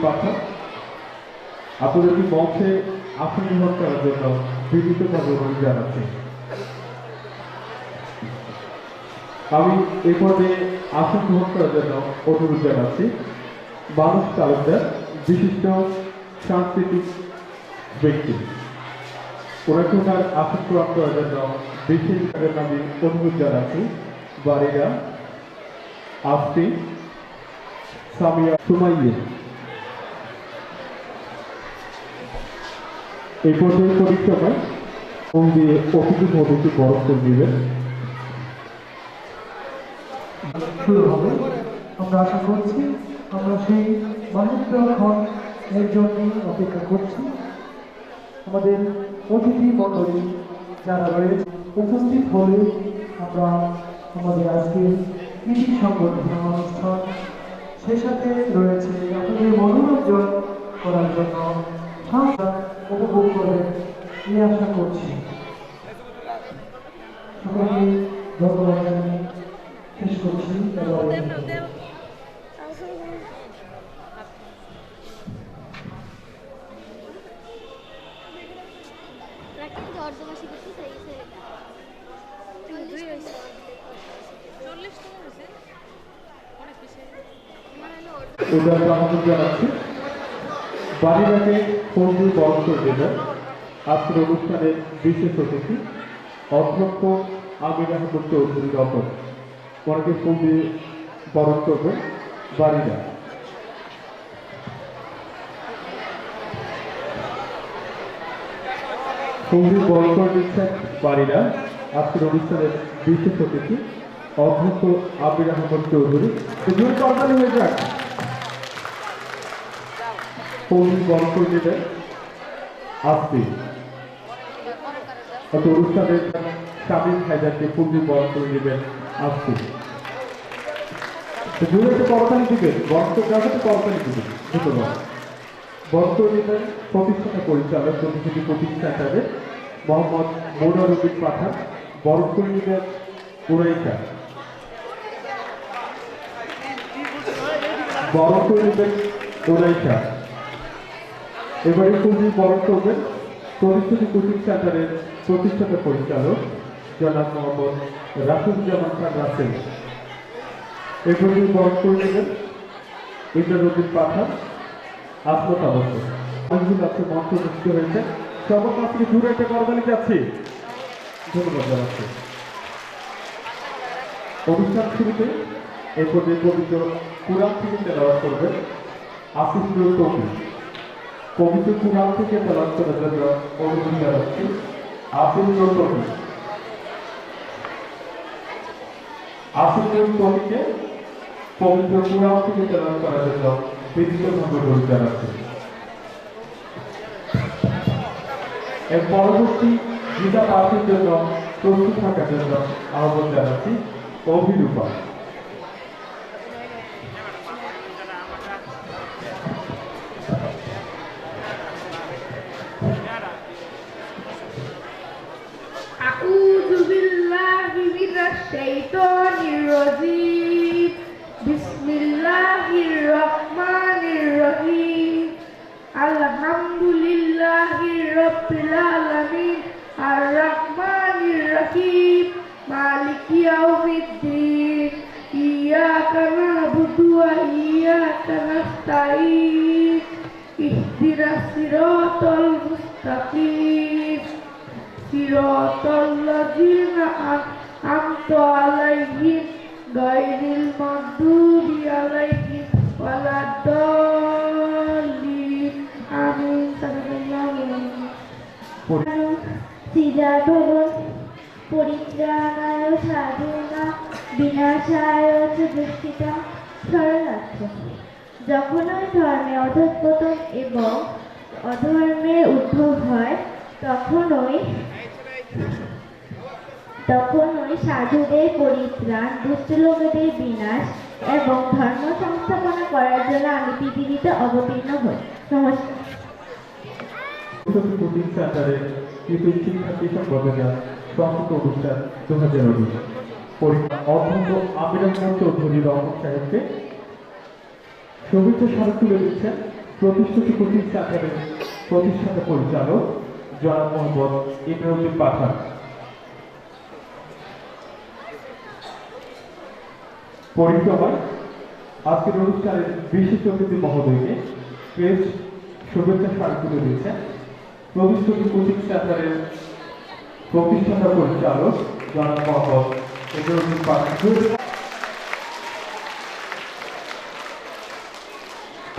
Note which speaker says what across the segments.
Speaker 1: পাঠক আপনাদেরকে মঞ্চে আসন গ্রহণ করার জন্য বিনীতভাবে অনুরোধ জানাচ্ছি। আমি এ পর্যায়ে আসন গ্রহণ করার জন্য অনুরোধ জানাচ্ছি মানস তালুকদার, বিশিষ্ট সাংস্কৃতিক ব্যক্তি। ওনাকে ওনার আসন গ্রহণ করার জন্য বিশেষভাবে আমি অনুরোধ জানাচ্ছি বারিরা আফতি সামিয়া সুমাইয়ে। এই পর্যায়ে পরিক্রমায় মন দিয়ে অতিথি মধুকে বরণ করে দিবেন।
Speaker 2: শুরু হবে। আমরা আশা করছি আমরা সেই মাহেন্দ্রক্ষণ এর জন্যই অপেক্ষা করছি। আমাদের অতিথি মণ্ডলী যারা রয়েছে উপস্থিত হলে আমরা আমাদের আজকের কৃষি সংগঠন অনুষ্ঠান সে সাথে রয়েছে আপনাদের মনোরঞ্জন করার জন্য উপভোগ করবেন এই আশা করছি। সকলকে ধন্যবাদ জানিয়ে শেষ করছি।
Speaker 1: আমন্ত্রণ জানাচ্ছি বাড়িটাকে ফোন দিয়ে বরণ করে দেবেন আজকের অনুষ্ঠানের বিশেষ অতিথি অধ্যক্ষ আমির আহমদ চৌধুরী রতন। ওনাকে ফোন দিয়ে বরণ করবেন বাড়িরা। ফোন দিয়ে বরণ করে দিচ্ছেন বাড়িরা আজকের অনুষ্ঠানের বিশেষ অতিথি অধ্যক্ষ আমির আহমদ চৌধুরী। কর্মী হয়ে যাক ফোন বন্ধ করে দেবেন আসবে অনুষ্ঠানের শামীম হায়দারকে পূর্বী বন্ধ করে দেবেন আসবে। একটা করতালি দিবেন বন্ধ জায়গাতে করতালি দিবেন ধন্যবাদ। বন্ধ করে দেবেন প্রতিষ্ঠানের পরিচালক প্রতিনিধি প্রতিষ্ঠানের মোহাম্মদ মোনারুদ্দিন পাঠান। বরণ করে দেবেন উড়াইকা। বরণ করে দেবেন উড়াইকা। এবারে পূর্বী বরণ করবেন প্রতিষ্ঠিত কোচিং সেন্টারের প্রতিষ্ঠাতা পরিচালক জনাব মোহাম্মদ রাসুলুজ্জামান খান রাসেল। এবারে বরণ করে নেবেন ইন্দ্রুদ্দিন পাঠান আসমত আবদ্ধ। অনেকগুলো আছে মঞ্চ যুক্ত হয়েছে সবার কাছ থেকে দূরে একটা করবানি যাচ্ছি। ধন্যবাদ জানাচ্ছি। অনুষ্ঠান শুরুতে এই পর্যায়ে পবিত্র কুরআন থেকে তেলাওয়াত করবেন আসিফুল তৌফিক। পবিত্র কুরআন থেকে তেলাওয়াত করার জন্য অনুরোধ জানাচ্ছি আসিফুল তৌফিক। আসিফুল তৌফিককে পবিত্র কুরআন থেকে তেলাওয়াত করার জন্য বিনীতভাবে অনুরোধ জানাচ্ছি। এর পরবর্তী গীতা পাঠের জন্য প্রস্তুত থাকার জন্য আহ্বান জানাচ্ছি অভিরূপা।
Speaker 3: বিসমিল্লাহির রহমানির রহিম। আলহামদুলিল্লাহি রাব্বিল আলামিন আর রহমানির রহিম মালিকি ইয়াউমিদ্দিন। ইয়াকা না'বুদু ওয়া ইয়াকা নাস্তাঈন। ইহদিনাস সিরাতাল মুস্তাকিম সিরাতাল লাযিনা আন'আমতা আলাইহিম গায়রিল মাগদুবি আলাইহিম ওয়ালাদ-দাল্লিন। আমিন। পরিত্রাণায় সাধনা বিনাশায় দুষ্কৃতা শরণার্থী। যখন ওই ধর্মে অধঃপতন এবং অধর্মের উদ্ভব হয় তখন ওই সাধুদের পরিত্রাণ, দুষ্ট লোকেদের বিনাশ এবং ধর্ম সংস্থাপনা করার জন্য আমি পৃথিবীতে অবতীর্ণ হই। নমস্কার।
Speaker 1: কোচিং সেন্টারের কৃষি শিক্ষার্থী সংগঠনের সংস্কৃত অনুষ্ঠান 2019 অধ্যক্ষ আমির আহমদ চৌধুরী রহমান সাহেবকে শুভেচ্ছা স্মারক তুলে দিচ্ছেন প্রতিষ্ঠিত কোচিং সেন্টারের প্রতিষ্ঠাতা পরিচালক জনাব মোহাম্মদ ইমরুদ্দিন পাঠান। পরিক্রমায় আজকের অনুষ্ঠানের বিশিষ্ট অতিথি মহোদয়কে ক্রেস্ট শুভেচ্ছা স্মারক তুলে দিয়েছেন প্রতিষ্ঠিত কোচিং সেন্টারের প্রতিষ্ঠাতা পরিচালক জনাব মোহাম্মদ ইমরুদ্দিন পাঠান।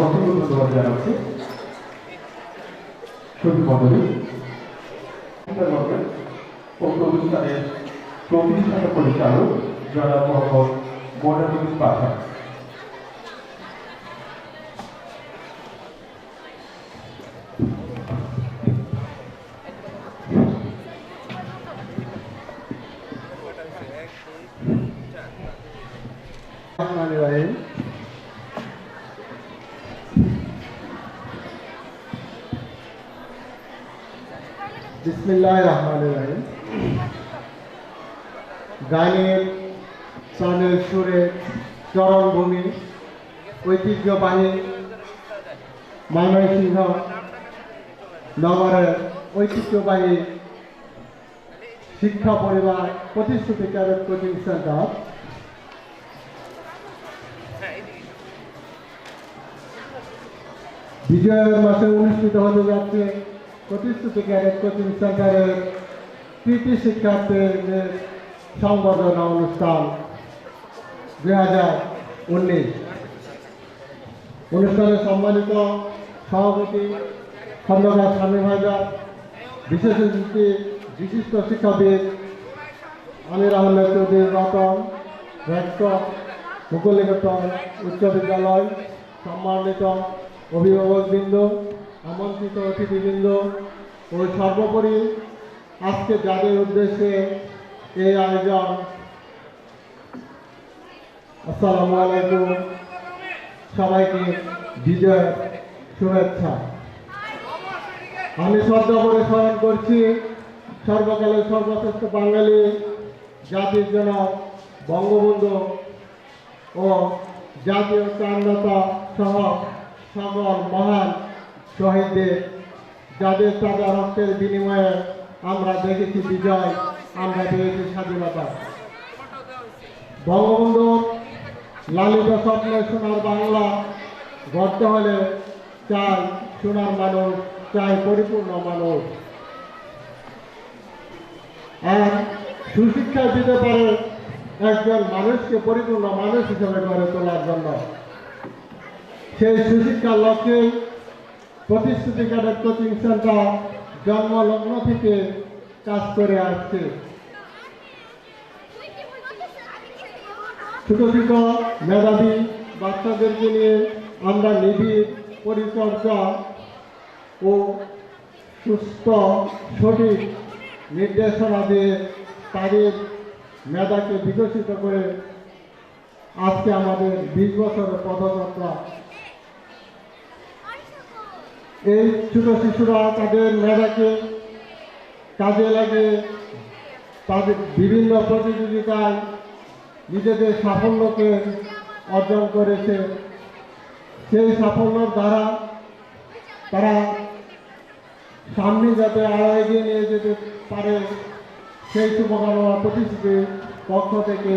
Speaker 1: অসংখ্য ধন্যবাদ জানাচ্ছি সুধী মণ্ডলী ও অনুষ্ঠানের প্রতিষ্ঠাতা পরিচালক জনাব মোহাম্মদ মোনাজুদ্দিন পাঠান।
Speaker 4: বিসমিল্লাহির রহমানির রহিম। গানের তানের সুরে চরণভূমি ঐতিহ্যবাহী ময়মনসিংহ নগরের ঐতিহ্যবাহী শিক্ষা পরিবার প্রতিষ্ঠিত ক্যাডেট কোচিং সেন্টার বিজয়ের মাসে অনুষ্ঠিত হতে যাচ্ছে প্রতিষ্ঠিত ক্যাডেট কোচিং সেন্টারের কৃতি শিক্ষার্থীদের সংবর্ধনা অনুষ্ঠান 2019 অনুষ্ঠানে সম্মানিত সভাপতি খন্দকার স্বামী ভাইজান, বিশেষ অতিথি বিশিষ্ট শিক্ষাবিদ আমির আহমেদ চৌধুরী রতন, রেক্টর মুকুলিকটন উচ্চ বিদ্যালয়, সম্মানিত অভিভাবকবৃন্দ, আমন্ত্রিত অতিথিবৃন্দ ও সর্বোপরি আজকে যাদের উদ্দেশ্যে এই আয়োজন, আসসালামু আলাইকুম, সবাইকে বিজয় শুভেচ্ছা। আমি শ্রদ্ধা করে স্মরণ করছি সর্বকালের সর্বশ্রেষ্ঠ বাঙালি জাতির জনক বঙ্গবন্ধু ও জাতীয় ত্রাণদাতা সহ সকল মহান শহীদদের, যাদের তাজা রক্তের বিনিময়ে আমরা দেখেছি বিজয়, আমরা পেয়েছি স্বাধীনতা। বঙ্গবন্ধু লালিত স্বপ্নে সোনার বাংলা গড়তে হলে চাই সোনার মানুষ, চাই পরিপূর্ণ মানুষ। আর সুশিক্ষা দিতে পারে একজন মানুষকে পরিপূর্ণ মানুষ হিসেবে গড়ে তোলার জন্য। সেই সুশিক্ষার লক্ষ্যে প্রতিষ্ঠিত ক্যাডেট কোচিং সেন্টার জন্মলগ্ন থেকে কাজ করে আসছে। ছোট ছোট মেধাবী বাচ্চাদেরকে নিয়ে আমরা নিবিড় পরিচর্যা ও সুস্থ সঠিক নির্দেশনা দিয়ে তাদের মেধাকে বিকশিত করে আজকে আমাদের 20 বছরের পদযাত্রা। এই ছোট শিশুরা তাদের মেধাকে কাজে লাগিয়ে তাদের বিভিন্ন প্রতিযোগিতায় নিজেদের সাফল্যকে অর্জন করেছে। সেই সাফল্যের দ্বারা তারা সামনে যাতে আরও এগিয়ে নিয়ে যেতে পারে, সেই শুভকামনা প্রতিষ্ঠিতির পক্ষ থেকে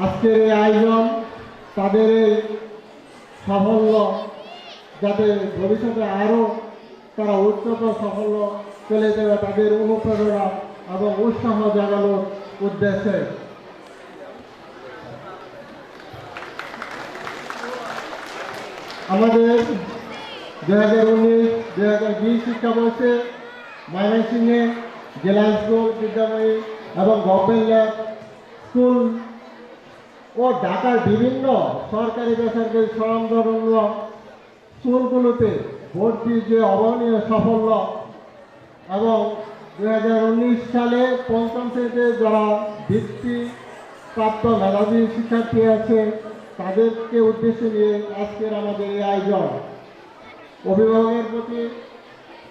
Speaker 4: আজকের এই আয়োজন। তাদের এই সাফল্য যাতে ভবিষ্যতে আরও তারা উচ্চতর সাফল্য চলে যাবে, তাদের অনুপ্রেরণা এবং উৎসাহ জাগানোর উদ্দেশ্যে আমাদের 2019-2020 শিক্ষাবর্ষে ময়মনসিংহে জেলা স্কুল, বিদ্যাময়ী এবং গভর্নমেন্ট স্কুল ও ঢাকার বিভিন্ন সরকারি বেসরকারি স্বয়ংসম্পূর্ণ স্কুলগুলোতে ভর্তির যে অভাবনীয় সাফল্য এবং 2019 সালে পঞ্চম শ্রেণীতে যারা বৃত্তিপ্রাপ্ত মেধাবী শিক্ষার্থী আছে তাদেরকে উদ্দেশ্যে নিয়ে আজকের আমাদের এই আয়োজন। অভিভাবকের প্রতি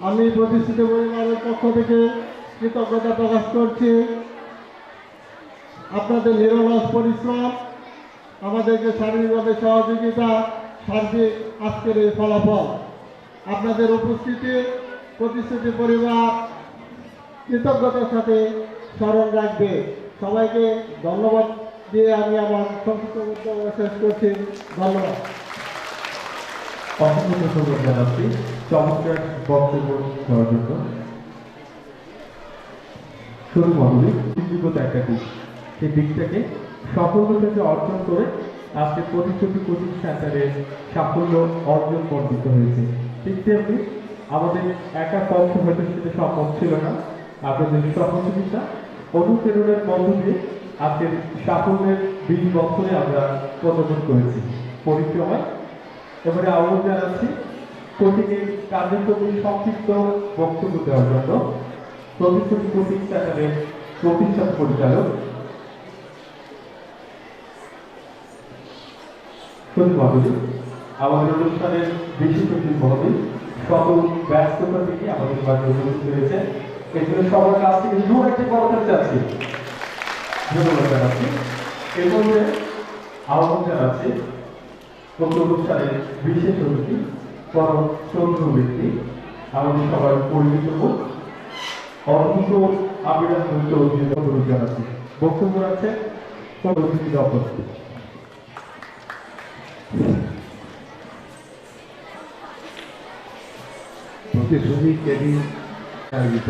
Speaker 4: আমি প্রতিষ্ঠিত পরিবারের পক্ষ থেকে কৃতজ্ঞতা প্রকাশ করছি। আপনাদের নিরলস পরিশ্রম আমাদেরকে শারীরিকভাবে সহযোগিতা সার্বিক আজকের এই ফলাফল। আপনাদের উপস্থিতি প্রতিশ্রুতি পরিবার কৃতজ্ঞতার সাথে স্মরণ রাখবে। সবাইকে ধন্যবাদ দিয়ে আমি আমার সংক্ষিপ্ত বক্তব্য শেষ করছি। ধন্যবাদ।
Speaker 1: অসংখ্য ধন্যবাদ জানাচ্ছি চমৎকার বক্তব্য দেওয়ার জন্য। শুধু মন্ডলী যোগ্যতা একটা দিক, সেই দিকটাকে সফলতাকে অর্জন করে আজকে প্রতিশ্রুতি কোচিং সেন্টারের সাফল্য অর্জন বর্ধিত হয়েছে। ঠিক তেমনি আমাদের একা পক্ষে হয়তো সেটা সম্ভব ছিল না, আপনাদের সহযোগিতা অনুপ্রেরণার মধ্য দিয়ে আজকের সাফল্যের 20 বছরে আমরা পদার্পণ করেছি পরিক্রমায়। এবারে আহ্বান জানাচ্ছি কোচিংয়ের কার্যক্রমে সংক্ষিপ্ত বক্তব্য দেওয়ার জন্য প্রতিশ্রুতি কোচিং সেন্টারের প্রতিষ্ঠান পরিচালক শুধু মন্ডলী, আমাদের অনুষ্ঠানের বিশেষ অতিথি মহোদয় সকল ব্যস্ততা থেকে আমাদের মাঝে উপস্থিত হয়েছে। এই জন্য সবার কাছ থেকে জোর একটি করতাম চাচ্ছি, ধন্যবাদ জানাচ্ছি। এর মধ্যে আহ্বান জানাচ্ছি অনুষ্ঠানের বিশেষ অতিথি পরম শ্রদ্ধেয় ব্যক্তি আমাদের সবার পরিচিত হোক অদ্ভুত আবিরা অনুরোধ জানাচ্ছি। বক্তব্য আছে অতিথি দপ্তর।
Speaker 5: প্রতিশ্রুতি ক্যাডেট আয়োজিত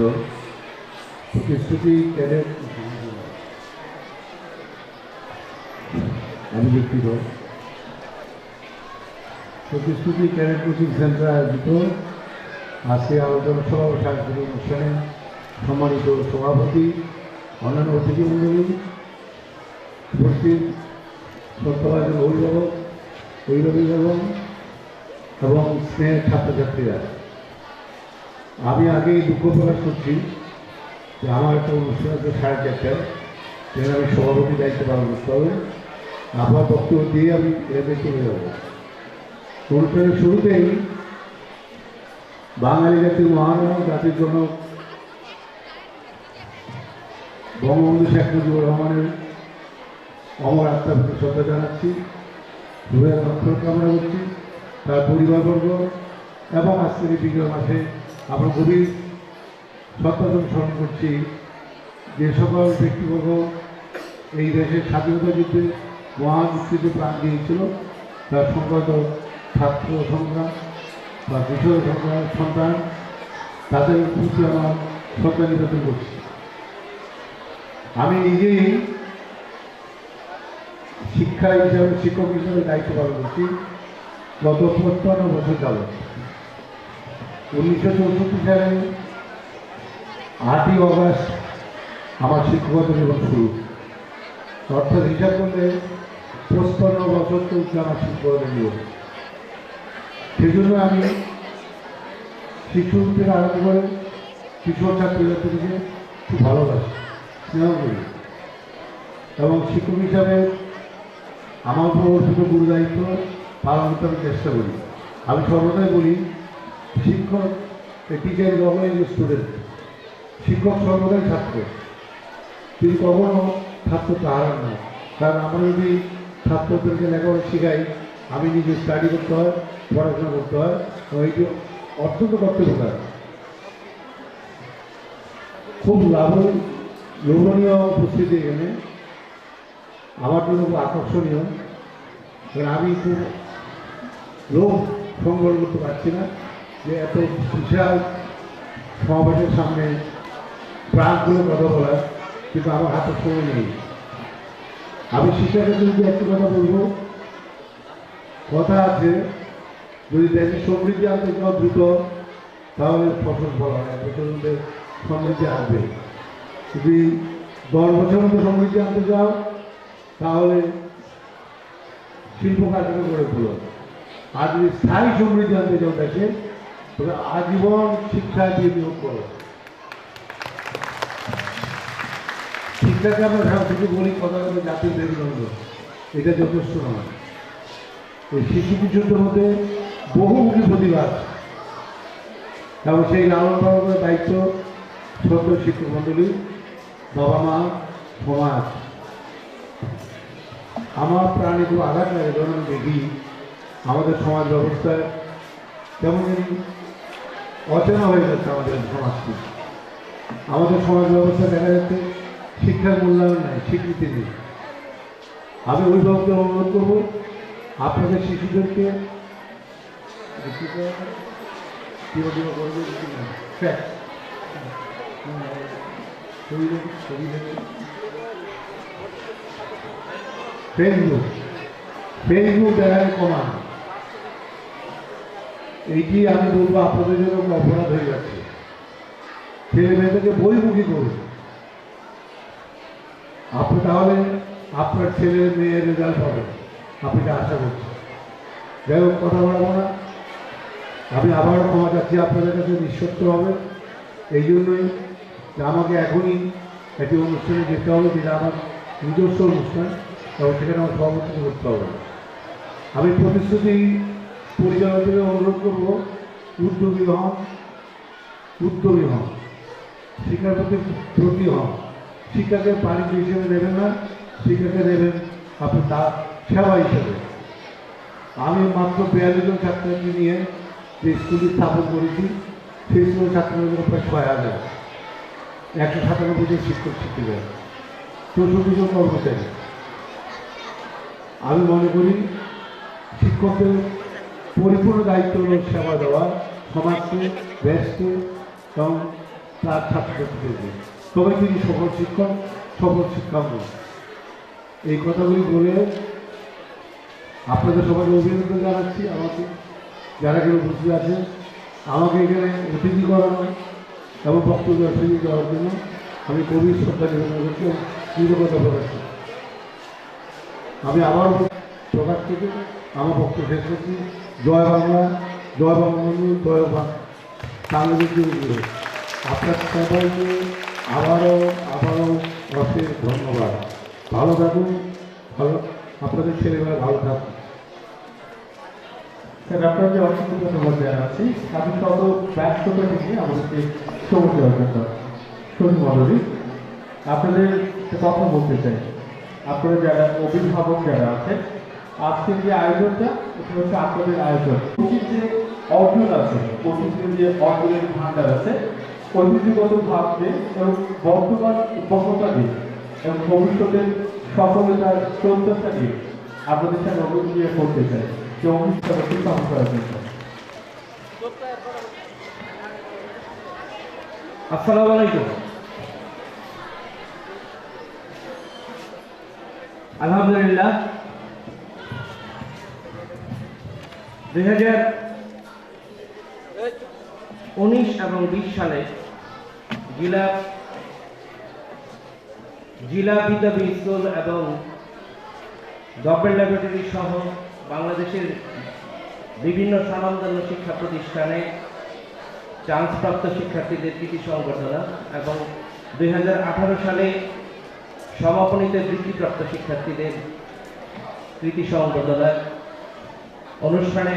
Speaker 5: প্রতিশ্রুতি ক্যাডেট আমি দুঃখিত প্রতিশ্রুতি ক্যাডেট কোচিং সেন্টার আয়োজিত আজকে আলোচনা সভা ও সাংস্কৃতিক অনুষ্ঠানে সম্মানিত সভাপতি, অন্যান্য অতিথিমণ্ডলী, উপস্থিত সত্যবাদী অভিভাবক অভিভাবিকগণ এবং স্নেহের ছাত্রছাত্রীরা, আমি আগেই দুঃখ প্রকাশ করছি যে আমার একটা অনুষ্ঠান আছে 4:30টায়, যেখানে আমি সভাপতি দায়িত্ব পালন করতে হবে। আমার বক্তব্য দিয়ে আমি এলাকায় চলে যাব। অনুষ্ঠানের শুরুতেই বাঙালি জাতির মহানায়ক, জাতির জনক বঙ্গবন্ধু শেখ মুজিবুর রহমানের অমর আত্মার প্রতি শ্রদ্ধা জানাচ্ছি, রুহের রক্ষণ কামনা করছি, তার পরিবারবর্গ এবং আজকের এই বিজয় মাসে আমরা গভীর শ্রদ্ধাজন স্মরণ করছি যে সকল ব্যক্তিবর্গ এই দেশের স্বাধীনতা যুদ্ধে মহান মুক্তিতে প্রাণ দিয়েছিল, তার সংগত ছাত্র সংগ্রাম বা কৃষক সন্তান, তাদের প্রতি আমার শ্রদ্ধা নিবেদন করছি। আমি নিজেই শিক্ষা হিসাবে শিক্ষক হিসাবে দায়িত্ব পালন করছি গত 55 বছর যাবত। 1964 সালে 8ই অগাস্ট আমার শিক্ষকতা জীবন শুরু, অর্থাৎ হিসাব করলে 55 বছর চলছে আমার শিক্ষকতা জীবন। সেজন্য আমি শিশু থেকে আরম্ভ করে কিশোর ছাত্রছাত্রীকে খুব ভালোবাসি, স্নেহ করি এবং শিক্ষক হিসাবে আমার প্রবর্তিত গুরু দায়িত্ব পালন করতে আমি চেষ্টা করি। আমি সর্বদাই বলি, শিক্ষক টিচার ইজ অলওয়েজ স্টুডেন্ট। শিক্ষক সর্বদাই ছাত্র, তিনি কখনো ছাত্রকে হারান না। কারণ আমরা যদি ছাত্রদেরকে লেখাপড়া শেখাই, আমি নিজে স্টাডি করতে হয়, পড়াশোনা করতে হয়, এইটি অত্যন্ত কর্তব্যকার। খুব লোভনীয় উপস্থিতি এখানে আমার জন্য খুব আকর্ষণীয়, কারণ আমি খুব লোক সংগ্রহ করতে পারছি না যে এত বিশাল সমাবেশের সামনে প্রাণগুলো কথা বলার, কিন্তু আমার হাতে সময় নেই। আমি শিক্ষাকে যদি একটি কথা বলবো, কথা আছে যদি দেশের সমৃদ্ধি আনতে চাও দ্রুত, তাহলে ফসল ফলা হয়, বছরের মধ্যে সমৃদ্ধি আসবে। যদি 10 বছরের মধ্যে সমৃদ্ধি আনতে চাও, তাহলে শিল্প কারখানা করে তোলো। আর যদি স্থায়ী সমৃদ্ধি আনতে চাও দেশে, তবে আজীবন শিক্ষায় দিয়ে নিয়োগ করো। শিক্ষাকে আমরা শুধু বলি কথা বলে জাতির মেরুদণ্ড, এটা যথেষ্ট নয়। এই শিশু কিশোরদের মধ্যে বহুমুখী প্রতিভা, এবং সেই লালন পালনের দায়িত্ব ছোট শিক্ষক মণ্ডলী, বাবা মা, সমাজ। আমার প্রাণে খুব আঘাত লাগে যখন আমি দেখি আমাদের সমাজ ব্যবস্থায় কেমন অচেনা হয়ে যাচ্ছে আমাদের সমাজটি। আমাদের সমাজ ব্যবস্থা দেখা যাচ্ছে শিক্ষার মূল্যায়ন নেই, স্বীকৃতি নেই। আমি অভিভাবকদের অনুরোধ করব আপনাদের শিশুদেরকে ফেসবুক দেখার কমান, এইটি আমি বলবো আপনাদের জন্য অপরাধ হয়ে যাচ্ছে। ছেলে মেয়েদেরকে বইমুখী করুন, আপনি তাহলে আপনার ছেলে মেয়ের রেজাল্ট পাবেন, আপনি আশা করছেন। যাই হোক, কথা বলবো না, আমি আবারও ক্ষমা চাচ্ছি আপনাদের কাছে নিঃশর্ত হবে। এই জন্যই যে আমাকে এখনই একটি অনুষ্ঠানে যেতে হবে, যেটা আমার নিজস্ব অনুষ্ঠান, এবং সেখানে আমার সভাপতি করতে হবে। আমি প্রতিশ্রুতি পরিচালকদের অনুরোধ করব, উদ্যোগী হন, শিক্ষার প্রতি হন। শিক্ষাকে বাণিজ্য হিসেবে নেবেন না, শিক্ষাকে নেবেন আপনি তার সেবা হিসেবে। আমি মাত্র 42 জন ছাত্রছাত্রী নিয়ে যে স্কুলটি স্থাপন করেছি, সেই স্কুলের ছাত্রছাত্রীদের প্রায় 6000, 197 জন শিক্ষক শিক্ষিকা, 64 জন কর্মচারী। আমি মনে করি শিক্ষকদের পরিপূর্ণ দায়িত্ব হল সেবা দেওয়া সমাজকে, দেশকে এবং তার ছাত্রছাত্রীদেরকে। তবে তিনি সফল শিক্ষক, সফল শিক্ষাঙ্গন। এই কথাগুলি বলে আপনাদের সবাইকে অভিনন্দন জানাচ্ছি। আমাকে যারা কেউ উপস্থিত আছেন, আমাকে এখানে অতিথি করানো এবং বক্তব্য দেওয়ার জন্য আমি গভীর শ্রদ্ধা নিবেদন করছি এবং কৃতজ্ঞতা প্রকাশ করছি। আমি আবার প্রকাশ থেকে আমার বক্তব্য শেষ করছি। জয় বাংলা, জয় বঙ্গবন্ধু, জয় বাংলা। আপনার সবাইকে আবারও অশেষ ধন্যবাদ। ভালো থাকুন, আপনাদের ছেলেমেয়েরা ভালো থাকুন।
Speaker 1: স্যার, আপনাকে অসংখ্য ধন্যবাদ জানাচ্ছি। আমি শত ব্যস্ততা থেকে আমাদেরকে সময় দেওয়ার জন্য। শহীদ মন্ডলী, আপনাদের কথা বলতে চাই। আপনারা যারা অভিভাবক যারা আছেন, আজকের যে আয়োজনটা, এটা হচ্ছে আপনাদের আয়োজন। অতীত যে অর্জন আছে, অতীতের যে অর্জনের ভাণ্ডার আছে, ঐতিহ্যগত ভাবতে এবং বর্তমান উপভোক্তা দিয়ে এবং ভবিষ্যতের সফলতার প্রত্যাশা দিয়ে আপনাদের সাথে অভিযোগ করতে চাই যে অনুষ্ঠানটি সফল করার জন্য।
Speaker 6: আসসালামু আলাইকুম। আলহামদুলিল্লাহ, 2019 এবং 20 সালে জিলা বিদ্যাপীঠ স্কুল এবং গভর্নমেন্ট ল্যাবরেটরি সহ বাংলাদেশের বিভিন্ন স্বনামধন্য শিক্ষা প্রতিষ্ঠানে চান্সপ্রাপ্ত শিক্ষার্থীদের কৃতি সংবর্ধনা এবং 2018 সালে সমাপনীতে বৃত্তিপ্রাপ্ত শিক্ষার্থীদের কৃতি সংবর্ধনা অনুষ্ঠানে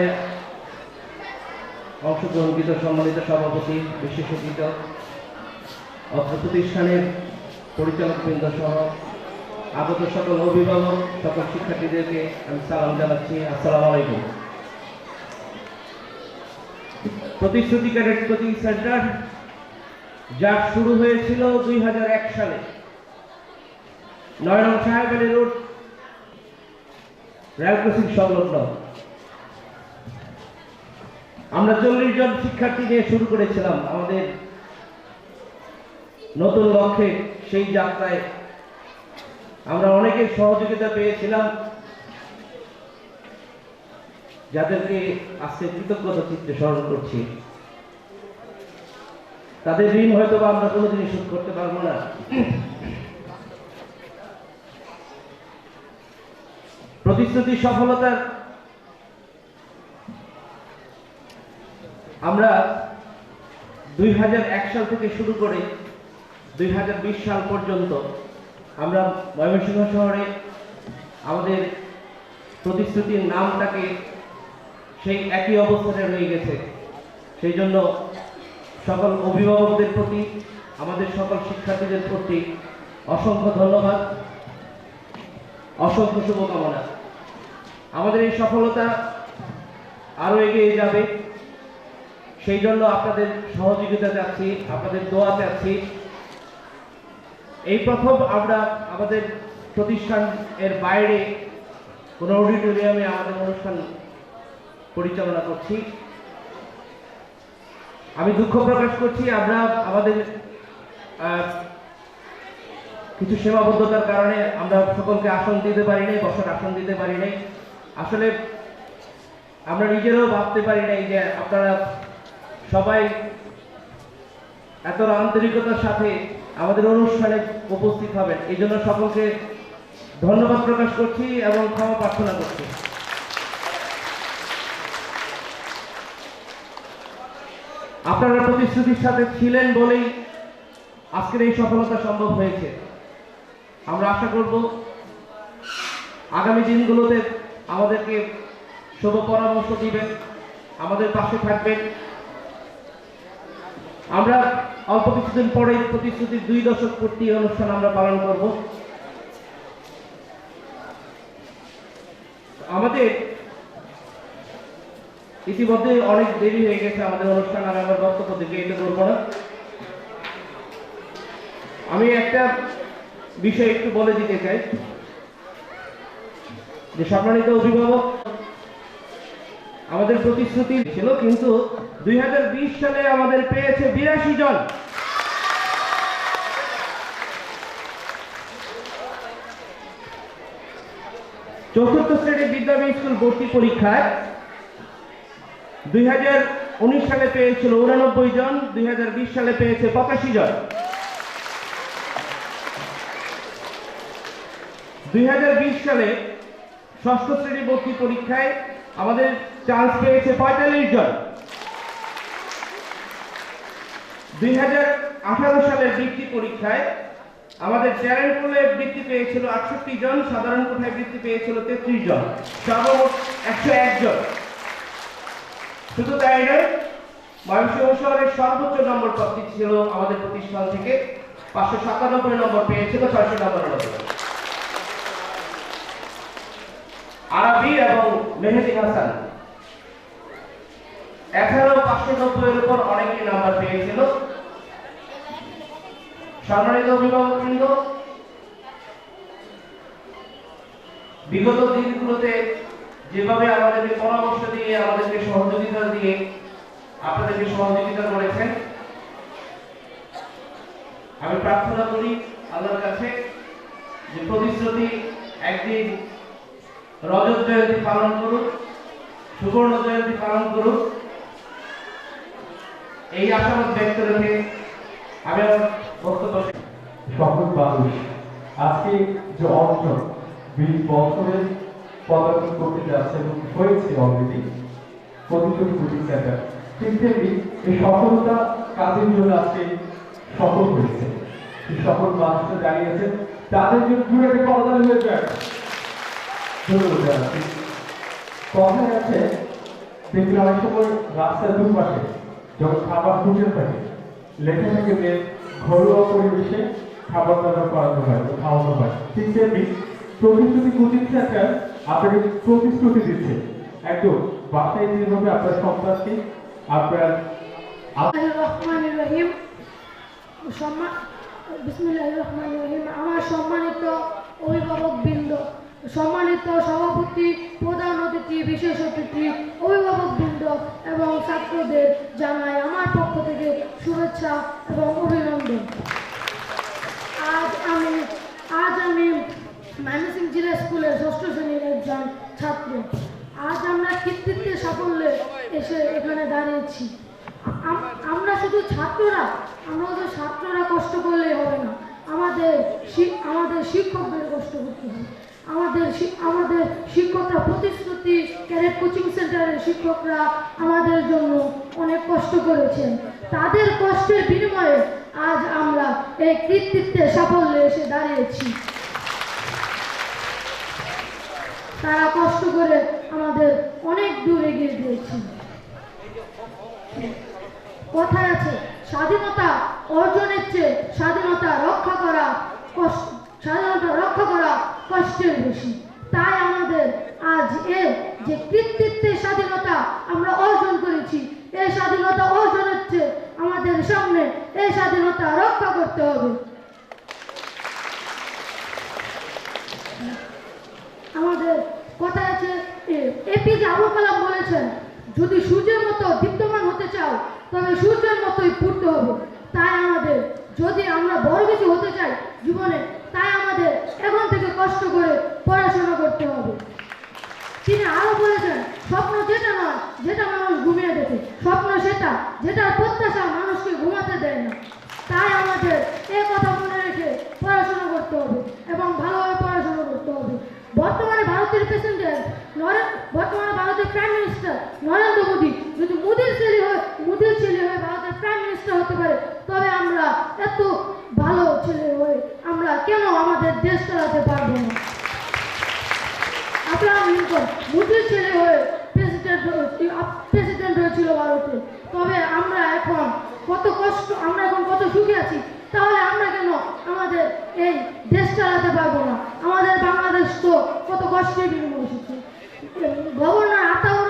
Speaker 6: অংশগ্রহণকৃত সম্মানিত সভাপতি, বিশেষজ্ঞ, অত্র প্রতিষ্ঠানের পরিচালকবৃন্দ সহ আগত সকল অভিভাবক, সকল শিক্ষার্থীদেরকে আমি সালাম জানাচ্ছি। আসসালামু আলাইকুম। প্রতিশ্রুতি ক্যাডেট কোচিং সেন্টার যা শুরু হয়েছিল 2001 সালে 9 নং সাহেব আলী রোড রেল ক্রসিং সংলগ্ন। আমরা 40 জন শিক্ষার্থী নিয়ে শুরু করেছিলাম আমাদের নতুন লক্ষ্যে। সেই যাত্রায় আমরা অনেকের সহযোগিতা পেয়েছিলাম, যাদেরকে আজকে কৃতজ্ঞতা চিত্তে স্মরণ করছি। তাদের ঋণ হয়তো আমরা কোনোদিনই শোধ করতে পারবো না। প্রতিশ্রুতি সফলতার আমরা 2001 সাল থেকে শুরু করে 2020 সাল পর্যন্ত আমরা ময়মনসিংহ শহরে আমাদের প্রতিশ্রুতির নামটাকে সেই একই অবস্থানে রয়ে গেছে। সেই জন্য সকল অভিভাবকদের প্রতি, আমাদের সকল শিক্ষার্থীদের প্রতি অসংখ্য ধন্যবাদ, অসংখ্য শুভকামনা। আমাদের এই সফলতা আরো এগিয়ে যাবে। সেই জন্য আপনাদের সহযোগিতা চাচ্ছি, আপনাদের দোয়া চাচ্ছি। এই প্রথম আমরা আমাদের প্রতিষ্ঠান এর বাইরে কোনো অডিটোরিয়ামে আমাদের অনুষ্ঠান পরিচালনা করছি। আমি দুঃখ প্রকাশ করছি, আমরা আমাদের কিছু সীমাবদ্ধতার কারণে আমরা সকলকে আসন দিতে পারি নাই, বসার আসন দিতে পারি নাই। আসলে আমরা নিজেরাও ভাবতে পারি নাই যে আপনারা সবাই এত আন্তরিকতার সাথে আমাদের অনুষ্ঠানে উপস্থিত হবেন। এই জন্য সকলকে ধন্যবাদ প্রকাশ করছি এবং ক্ষমা প্রার্থনা করছি। আপনারা প্রতিশ্রুতির সাথে ছিলেন বলেই আজকের এই সফলতা সম্ভব হয়েছে। আমরা আশা করব আগামী দিনগুলোতে আমাদেরকে শুভ পরামর্শ দিবেন, আমাদের পাশে থাকবেন। আমরা অল্প কিছুদিন পরে প্রতিশ্রুতির 2 দশক পূর্তি অনুষ্ঠান আমরা পালন করব। আমাদের ইতিমধ্যে অনেক দেরি হয়ে গেছে আমাদের অনুষ্ঠান, আর আমার বক্তব্য দিকে এটা করবো না। আমি একটা বিষয় একটু বলে দিতে চাই যে সম্মানিত অভিভাবক, আমাদের প্রতিশ্রুতি ছিল, কিন্তু 2020 সালে আমাদের পেয়েছে 82 জন। চতুর্থ শ্রেণী বিদ্যালয় স্কুল ভর্তি পরীক্ষায় 2019 সালে পেয়েছিল 89 জন, 2020 সালে পেয়েছে 85 জন। 2020 সালে ষষ্ঠ শ্রেণী ভর্তি পরীক্ষায় আমাদের চান্স পেয়েছে 45 জন। 2018 সালের বৃত্তি পরীক্ষায় আমাদের ট্যালেন্ট পুলে বৃত্তি পেয়েছিল 68 জন, সাধারণ কোঠায় বৃত্তি পেয়েছিল 33 জন, সর্বমোট 101 জন। শুধু তাই নয়, ময়মনসিংহ শহরের সর্বোচ্চ নম্বর প্রাপ্তি ছিল আমাদের প্রতিষ্ঠান থেকে 597 নম্বর পেয়েছিল 699। আরবি এবং মেহেদি হাসান এছাড়াও 590 এর উপর অনেকেই নাম্বার পেয়েছিল। সম্মানিত অভিভাবকবৃন্দ, বিগত দিনগুলোতে যেভাবে আমাদেরকে পরামর্শ দিয়ে, আমাদেরকে সহযোগিতা দিয়ে আপনাদেরকে সহযোগিতা করেছেন, আমি প্রার্থনা করি আল্লাহর কাছে যে প্রতিশ্রুতি একদিন রজত জয়ন্তী পালন করুক, সুবর্ণ জয়ন্তী পালন করুক, এই আশাবাদ ব্যক্ত রেখে আমি আমার বক্তব্য।
Speaker 1: সকল মানুষ আজকে যে অর্জন 20 বছরের পদার্পণ করতে যাচ্ছে এবং হয়েছে অলরেডি প্রতিশ্রুতি কোচিং সেন্টার, ঠিক তেমনি এই সফলতা কাজের জন্য আজকে সফল হয়েছে। এই সকল মানুষরা দাঁড়িয়েছেন, তাদের জন্য জুড়ে একটা করতালি হয়ে যায়। ধন্যবাদ জানাচ্ছি। কথায় আছে, দেখি অনেক সময় রাস্তার দুপাশে যখন খাবার খুঁজে থাকে লেখা থাকে যে ঘরোয়া পরিবেশে খাবার দাবার করানো হয়, খাওয়ানো হয়। ঠিক তেমনি প্রতিশ্রুতি কোচিং সেন্টার আপনাকে প্রতিশ্রুতি দিচ্ছে একদম বাসায় যেভাবে আপনার সন্তানকে আপনার
Speaker 7: বিসমিল্লাহির রহমানির রহিম। আমার সম্মানিত অভিভাবকবৃন্দ, সম্মানিত সভাপতি, প্রধান অতিথি, বিশেষ অতিথি, অভিভাবকবৃন্দ এবং ছাত্রদের জানাই আমার পক্ষ থেকে শুভেচ্ছা এবং অভিনন্দন। আজ আমি ময়মনসিংহ জিলা স্কুলের 6ষ্ঠ শ্রেণীর একজন ছাত্র। আজ আমরা কৃতিত্বের সাফল্যে এসে এখানে দাঁড়িয়েছি। আমরা শুধু ছাত্ররা কষ্ট করলে হবে না, আমাদের শিক্ষকদের কষ্ট করতে হবে। আমাদের শিক্ষকরা, প্রতিশ্রুতি ক্যাডেট কোচিং সেন্টারের শিক্ষকরা আমাদের জন্য অনেক কষ্ট করেছেন। তাদের কষ্টের বিনিময়ে আজ আমরা এই কৃতিত্বের সাফল্যে এসে দাঁড়িয়েছি। তারা কষ্ট করে আমাদের অনেক দূর এগিয়ে দিয়েছেন। কথায় আছে, স্বাধীনতা অর্জনের চেয়ে স্বাধীনতা রক্ষা করা কষ্টের বেশি। তাই আমাদের আজ যে কৃতিত্বের স্বাধীনতা আমরা অর্জন করেছি, এই স্বাধীনতা অর্জন হচ্ছে আমাদের সামনে, এই স্বাধীনতা রক্ষা করতে হবে। আমাদের কথা আছে, এপিজে আবুল কালাম বলেছেন, যদি সূর্যের মতো দীপ্তমান হতে চাও তবে সূর্যের মতোই পড়তে হবে। তাই আমাদের যদি আমরা বড় কিছু হতে চাই জীবনে, তাই আমাদের এখন থেকে কষ্ট করে পড়াশোনা করতে হবে। তিনি আরো বলেছেন, স্বপ্ন যেটা নয় যেটা মানুষ ঘুমিয়ে দেখে, স্বপ্ন সেটা যেটার প্রত্যাশা মানুষকে ঘুমাতে দেয় না। তাই আমাদের এই কথা মনে রেখে পড়াশোনা করতে হবে এবং ভালোভাবে পড়াশোনা করতে হবে। বর্তমানে ভারতের প্রেসিডেন্ট, বর্তমানে ভারতের প্রাইম মিনিস্টার নরেন্দ্র মোদী যদি মোদীর ছেলে হয়ে ভারতের প্রাইম মিনিস্টার হতে পারে, তবে আমরা এত ভালো ছেলে হয়ে আমরা কেন আমাদের দেশ চালাতে পারবো না? আব্রাহাম লিঙ্কন মোদীর ছেলে হয়ে প্রেসিডেন্ট হয়েছিল ভারতে, তবে আমরা এখন কত সুখে আছি, তাহলে আমরা কেন আমাদের এই দেশ চালাতে পারবো না? আমাদের বাংলাদেশ তো কত কষ্টের বিনিময়ে এসেছে। গভর্নর আতাউর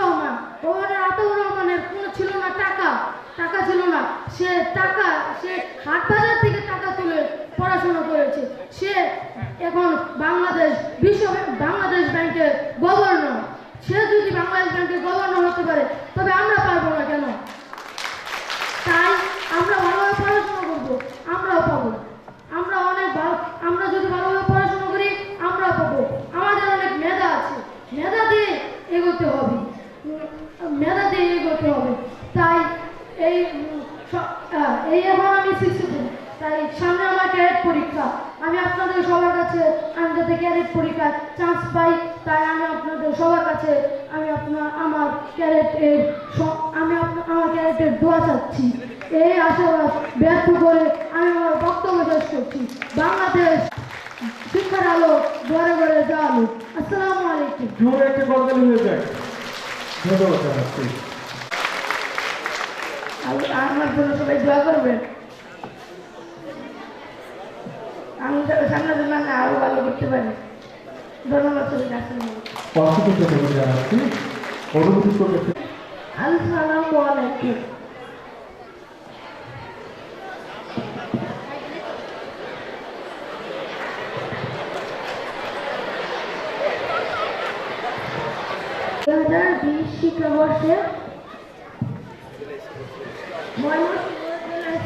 Speaker 7: রহমানের কোনো ছিল না টাকা ছিল না, সে হাট বাজার থেকে টাকা তুলে পড়াশোনা করেছে। সে এখন বাংলাদেশ ব্যাংকের গভর্নর। সে যদি বাংলাদেশ ব্যাংকের গভর্নর হতে পারে, তবে আমরা পারবো না কেন? তাই আমরা ভালোভাবে পড়াশোনা করবো, আমরাও পাবো। আমরা যদি ভালোভাবে পড়াশোনা করি, আমরাও পাবো। আমাদের অনেক মেধা আছে, মেধা দিয়ে এগোতে হবে। তাই এখন আমি শিখছি, তাই সামনে আমার ক্যাডেট পরীক্ষা। আমি আপনাদের সবার কাছে আমি যাতে ক্যাডেট পরীক্ষায় চান্স পাই, তাই আমি আপনাদের সবার কাছে আমার ক্যাডেটের দোয়া চাচ্ছি। এই আশাবাদ ব্যর্থ করে আমি আমার বক্তব্য শেষ করছি। বাংলাদেশ শিক্ষার আলো ঘরে ঘরে যাওয়ালো। আসসালামু আলাইকুম।
Speaker 1: জোরে একটা করতালি হয়ে যায়। ধন্যবাদ জানাচ্ছি।
Speaker 7: আমার জন্য সবাই দোয়া করবেন, আমি সামনে আরো ভালো করতে পারি। ধন্যবাদ সবাই।
Speaker 1: অসংখ্য ধন্যবাদ জানাচ্ছি। অনুভূতি করেছে।
Speaker 3: আসসালামু আলাইকুম। শিক্ষাবর্ষে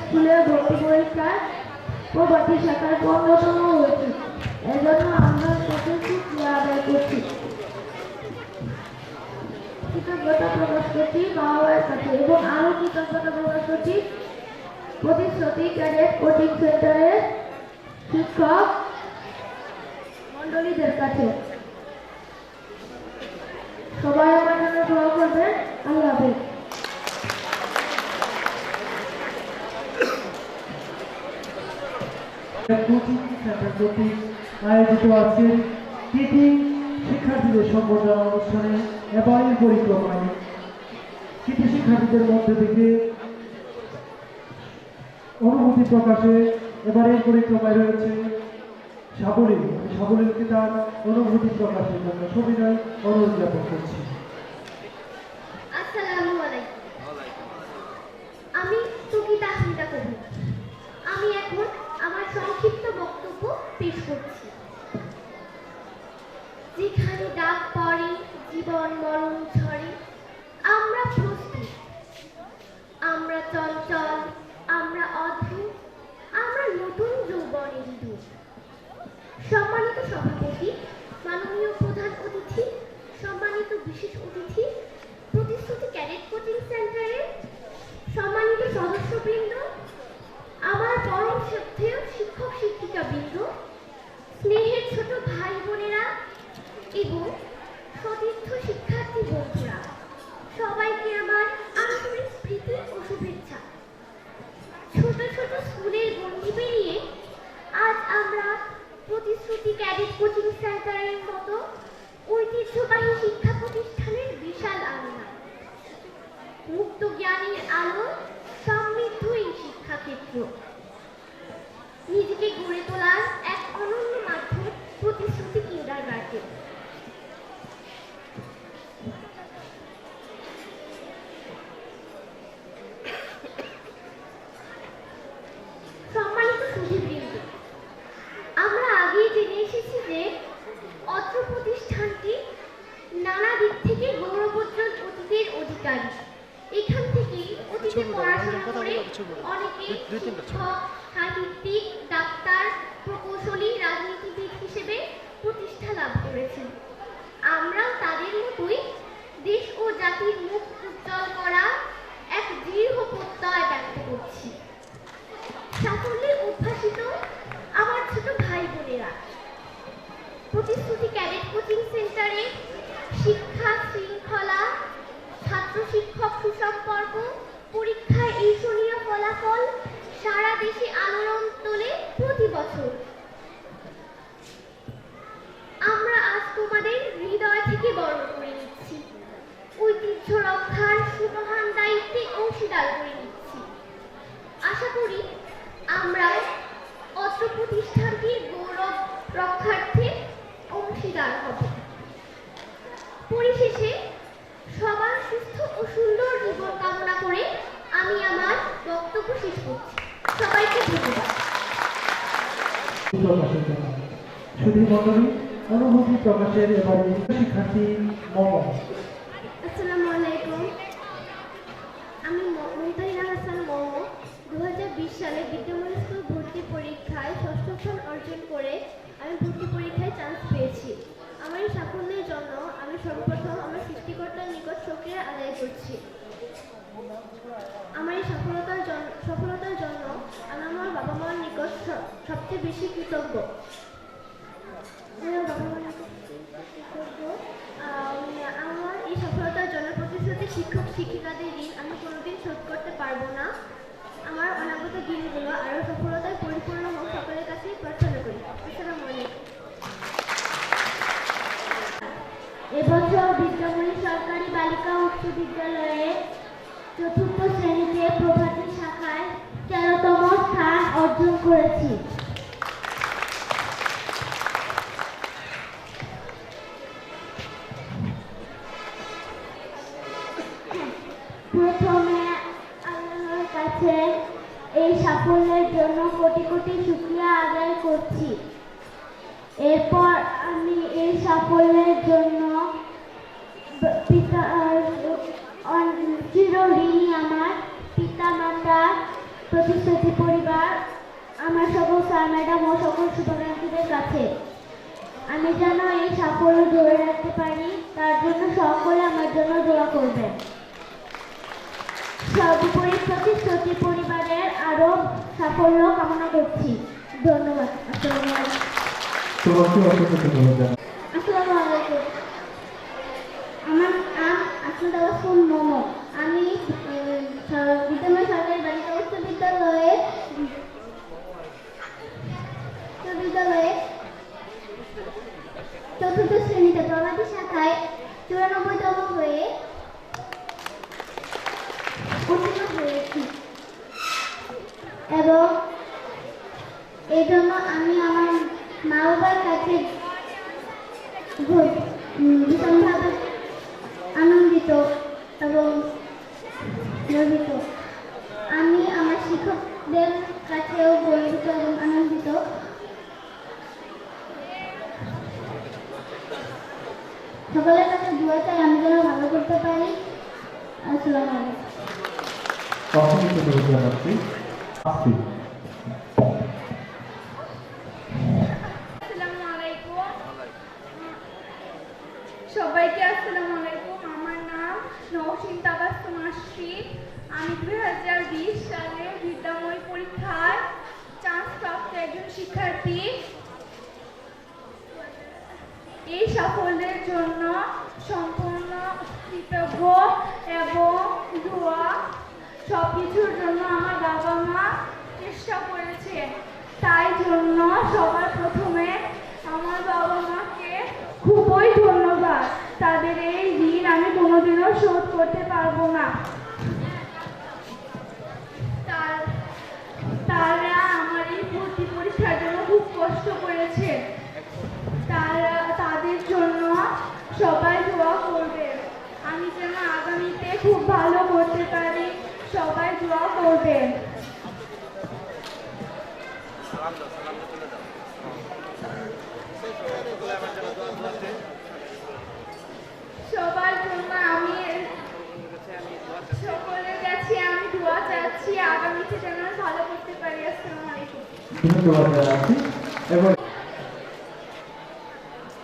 Speaker 3: স্কুলে ভর্তি পরীক্ষায় প্রভাতী শাখার 15তম হয়েছে। এজন্য আমরা প্রশংসা আদায় করছি, কৃতজ্ঞতা প্রকাশ করছি বাবার কাছে এবং আরো কৃতজ্ঞতা প্রকাশ করছি প্রতিশ্রুতি ক্যাডেট কোচিং সেন্টারের শিক্ষক মন্ডলীদের কাছে। সবাই আমার জন্য দোয়া করবেন। আল্লাহ হাফেজ।
Speaker 2: কোচিং সেন্টার কর্তৃক আয়োজিত আজকের কৃতি শিক্ষার্থীদের সম্বর্ধনা অনুষ্ঠানে এবারের পরিক্রমায় কৃতি শিক্ষার্থীদের মধ্যে থেকে অনুভূতি প্রকাশে এবারের পরিক্রমায় রয়েছে সাবলীলকে তার অনুভূতি প্রকাশের জন্য সবিনয় অনুরোধ জ্ঞাপন করছি।
Speaker 8: আসসালামু আলাইকুম। আমি সুকিতা হাসিদা কবি। আমি এখন আমার সংক্ষিপ্ত বক্তব্য পেশ করছি। যেখানে ডাক পড়ে জীবন মরণ ঝরে, আমরা প্রস্তুত, আমরা চঞ্চল, আমরা অদ্ভুত, আমরা নতুন যৌবনের দূত। সম্মানিত সভাপতি, মাননীয় প্রধান অতিথি, সম্মানিত বিশেষ অতিথি, প্রতিশ্রুতি ক্যাডেট কোচিং সেন্টারের সম্মানিত সদস্যবৃন্দ, আমার পরম শ্রদ্ধেয় শিক্ষক শিক্ষিকা বৃন্দ, স্নেহের ছোট ভাই বোনেরা এবং সতীর্থ শিক্ষার্থী বন্ধুরা, সবাইকে আমার আন্তরিক প্রীতি ও শুভেচ্ছা। ছোট ছোট স্কুলের গণ্ডি পেরিয়ে আজ আমরা প্রতিশ্রুতি ক্যাডেট কোচিং সেন্টারের মতো ঐতিহ্যবাহী শিক্ষা প্রতিষ্ঠানের বিশাল আঙিনা, মুক্ত জ্ঞানের আলো সমৃদ্ধ এই শিক্ষাক্ষেত্র, নিজেকে গড়ে তোলার এক অনন্য মাধ্যম প্রতিশ্রুতি কিন্ডারগার্টেন। অনেকেই শিক্ষক, সাহিত্যিক, ডাক্তার, প্রকৌশলী, রাজনীতিবিদ হিসেবে প্রতিষ্ঠা লাভ করেছেন। আমরাও তাদের মতোই দেশ ও জাতির মুখ উজ্জ্বল করা এক দৃঢ় প্রত্যয় ব্যক্ত করছি। সাফল্যে উদ্ভাসিত আমার ছোট ভাই বোনেরা, প্রতিশ্রুতি ক্যাডেট কোচিং সেন্টারে শিক্ষা শৃঙ্খলা, ছাত্র শিক্ষক সুসম্পর্ক, পরীক্ষায় ঈর্ষণীয় ফলাফল সারা দেশে আলোড়ন তোলে প্রতি বছর। আমরা আজ তোমাদের হৃদয় থেকে বরণ করে নিচ্ছি, ঐতিহ্য রক্ষার সুমহান দায়িত্বে অংশীদার করে নিচ্ছি। আশা করি আমরা অত্র প্রতিষ্ঠানটির গৌরব রক্ষার্থে অংশীদার হব। পরিশেষে সবার সুস্থ ও সুন্দর জীবন কামনা করে আমি আমার বক্তব্য শেষ করছি। সবাইকে ধন্যবাদ।
Speaker 2: প্রকাশের জন্য সুধী মণ্ডলী অনুভূতি প্রকাশের এবারে শিক্ষার্থী মম।
Speaker 8: আসসালামু আলাইকুম। আমি মুমতাহিনা হাসান মম 2020 সালে বিদ্যাময় স্কুল ভর্তি পরীক্ষায় 6ষ্ঠ স্থান অর্জন করে আমি ভর্তি পরীক্ষায় চান্স পেয়েছি। আমার এই সাফল্যের জন্য আমি সর্বপ্রথম আমার সৃষ্টিকর্তার নিকট শুকরিয়া আদায় করছি। আমার এই সফলতার জন্য আমি আমার বাবা মার নিকট সবচেয়ে বেশি কৃতজ্ঞ। আমার এই সফলতার জন্য প্রতিশ্রুতি শিক্ষক শিক্ষিকাদের ঋণ আমি কোনোদিন শোধ করতে পারবো না। আমার অনাগত দিনগুলো আরও সফলতায় পরিপূর্ণ হোক সকলের কাছেই প্রার্থনা করি। আসসালামু আলাইকুম। এবছর বিদ্যামণি সরকারি বালিকা উচ্চ বিদ্যালয়ে 4র্থ শ্রেণীতে প্রভাতী শাখায় 13তম স্থান অর্জন করেছি। প্রথমে আল্লাহর কাছে এই সাফল্যের জন্য কোটি কোটি শুকরিয়া আদায় করছি। এরপর আমি এই সাফল্যের জন্য চিরঋণী আমার পিতা মাতা, প্রতিশ্রুতি পরিবার, আমার সকল স্যার ম্যাডাম ও সকল শুভাকাঙ্ক্ষীদের কাছে। আমি যেন এই সাফল্য ধরে রাখতে পারি তার জন্য সকলে আমার জন্য দোয়া করবেন। সর্বোপরি প্রতিশ্রুতি পরিবারের আরো সাফল্য কামনা করছি। ধন্যবাদ। আসসালামু আলাইকুম।
Speaker 1: তোমাকে অসংখ্য ধন্যবাদ।
Speaker 8: আসসালামু আলাইকুম। আমার নাম আসমাদ আওয়াজ মোমো। আমি বিদ্যাময় সরকারি বালিকা উচ্চ বিদ্যালয়ে 4র্থ শ্রেণীতে প্রভাতী শাখায় 94তম হয়ে উত্তীর্ণ হয়েছি এবং এই জন্য আমি আমার মা বাবার কাছে ভীষণভাবে আনন্দিত এবং গর্বিত। আমি আমার শিক্ষকদের কাছেও গর্বিত এবং আনন্দিত। সকলের কাছে দোয়া চাই আমি যেন ভালো করতে পারি। আসসালামু আলাইকুম।
Speaker 1: অসংখ্য ধন্যবাদ জানাচ্ছি।
Speaker 3: আসসালামু আলাইকুম। সবাইকে আসসালামু আলাইকুম। আমার নাম নওশিন তাবাসসুম আশরিফ। আমি 2020 সালে বিদ্যাময় পরীক্ষায় চান্স প্রাপ্ত একজন শিক্ষার্থী। এই সাফল্যের জন্য সম্পূর্ণ কৃতজ্ঞ এবং দোয়া সবকিছুর জন্য আমার বাবা মা চেষ্টা করেছে। তাই জন্য সবার প্রথমে আমার বাবা মাকে খুবই ধন্যবাদ। তাদের এই ঋণ আমি কোনোদিনও শোধ করতে পারবো না। তারা আমার এই ভর্তি পরীক্ষার জন্য খুব কষ্ট করেছে। তাদের জন্য সবাই দোয়া করবে। আমি যেন আগামীতে খুব ভালো করতে পারি, সবাই দোয়া করবেন। সবার জন্য আমি সকলের কাছে আমি দোয়া চাচ্ছি আগামী
Speaker 1: ধন্যবাদ জানাচ্ছি। এবং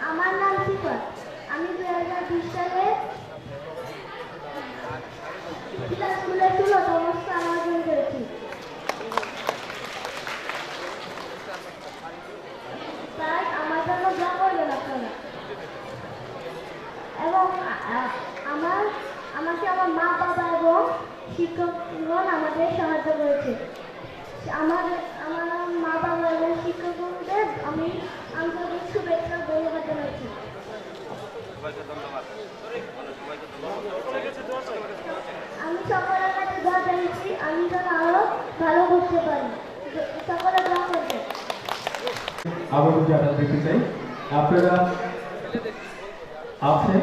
Speaker 8: আমার নাম সিফাত। আমি 2020 সালে স্কুলের 16তম স্থান অর্জন করেছি। তাই আমার জন্য দোয়া করবেন আপনারা। এবং আমাকে আমার মা বাবা এবং শিক্ষকগণ আমাদের সাহায্য করেছে। আমার মা বাবা এবং শিক্ষকগণদের আমি আন্তরিক শুভেচ্ছা ও ধন্যবাদ জানাচ্ছি। আমি সকলের কাছে দোয়া চাইছি আমি যেন আরো ভালো করতে পারি। সকলে দোয়া করবে।
Speaker 1: আবারও জানাতে দিতে চাই, আপনারা আছেন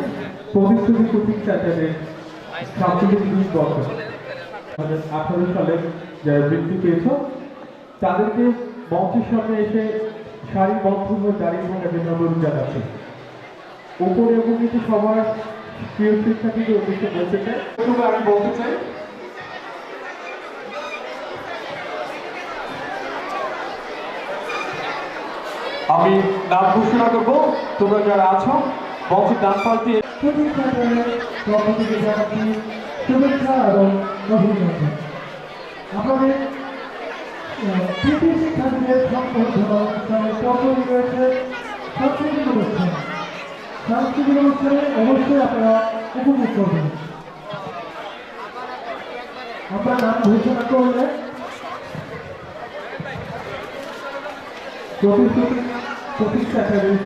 Speaker 1: প্রতিশ্রুতি কোচিং সেন্টারের সাম্প্রতিক 20 বছর 2018 সালে যারা বৃত্তি পেয়েছ তাদেরকে মঞ্চের সামনে এসে সারিবদ্ধ হয়ে দাঁড়িয়ে থাকার জন্য অনুরোধ জানাচ্ছি। উপরে এবং নিচে সবার প্রিয় শিক্ষার্থীদের উদ্দেশ্যে বলতে চাই, আমি বলতে চাই আমি নাম ঘোষণা করব। তোমরা যারা আছো মঞ্চের ডান পাল্টে
Speaker 2: কোচিং সেন্টারের পক্ষ থেকে জানাচ্ছি শুভেচ্ছা এবং অভিনন্দন। আপনাদের কৃতি শিক্ষার্থীদের সংবর্ধনা অনুষ্ঠানে সকলেই রয়েছে সাংস্কৃতিক অনুষ্ঠান। সাংস্কৃতিক অনুষ্ঠানে অবশ্যই আপনারা উপভোগ করবেন। আপনার নাম ঘোষণা করলে
Speaker 1: প্রতিশ্রুতি কোচিং সেন্টারের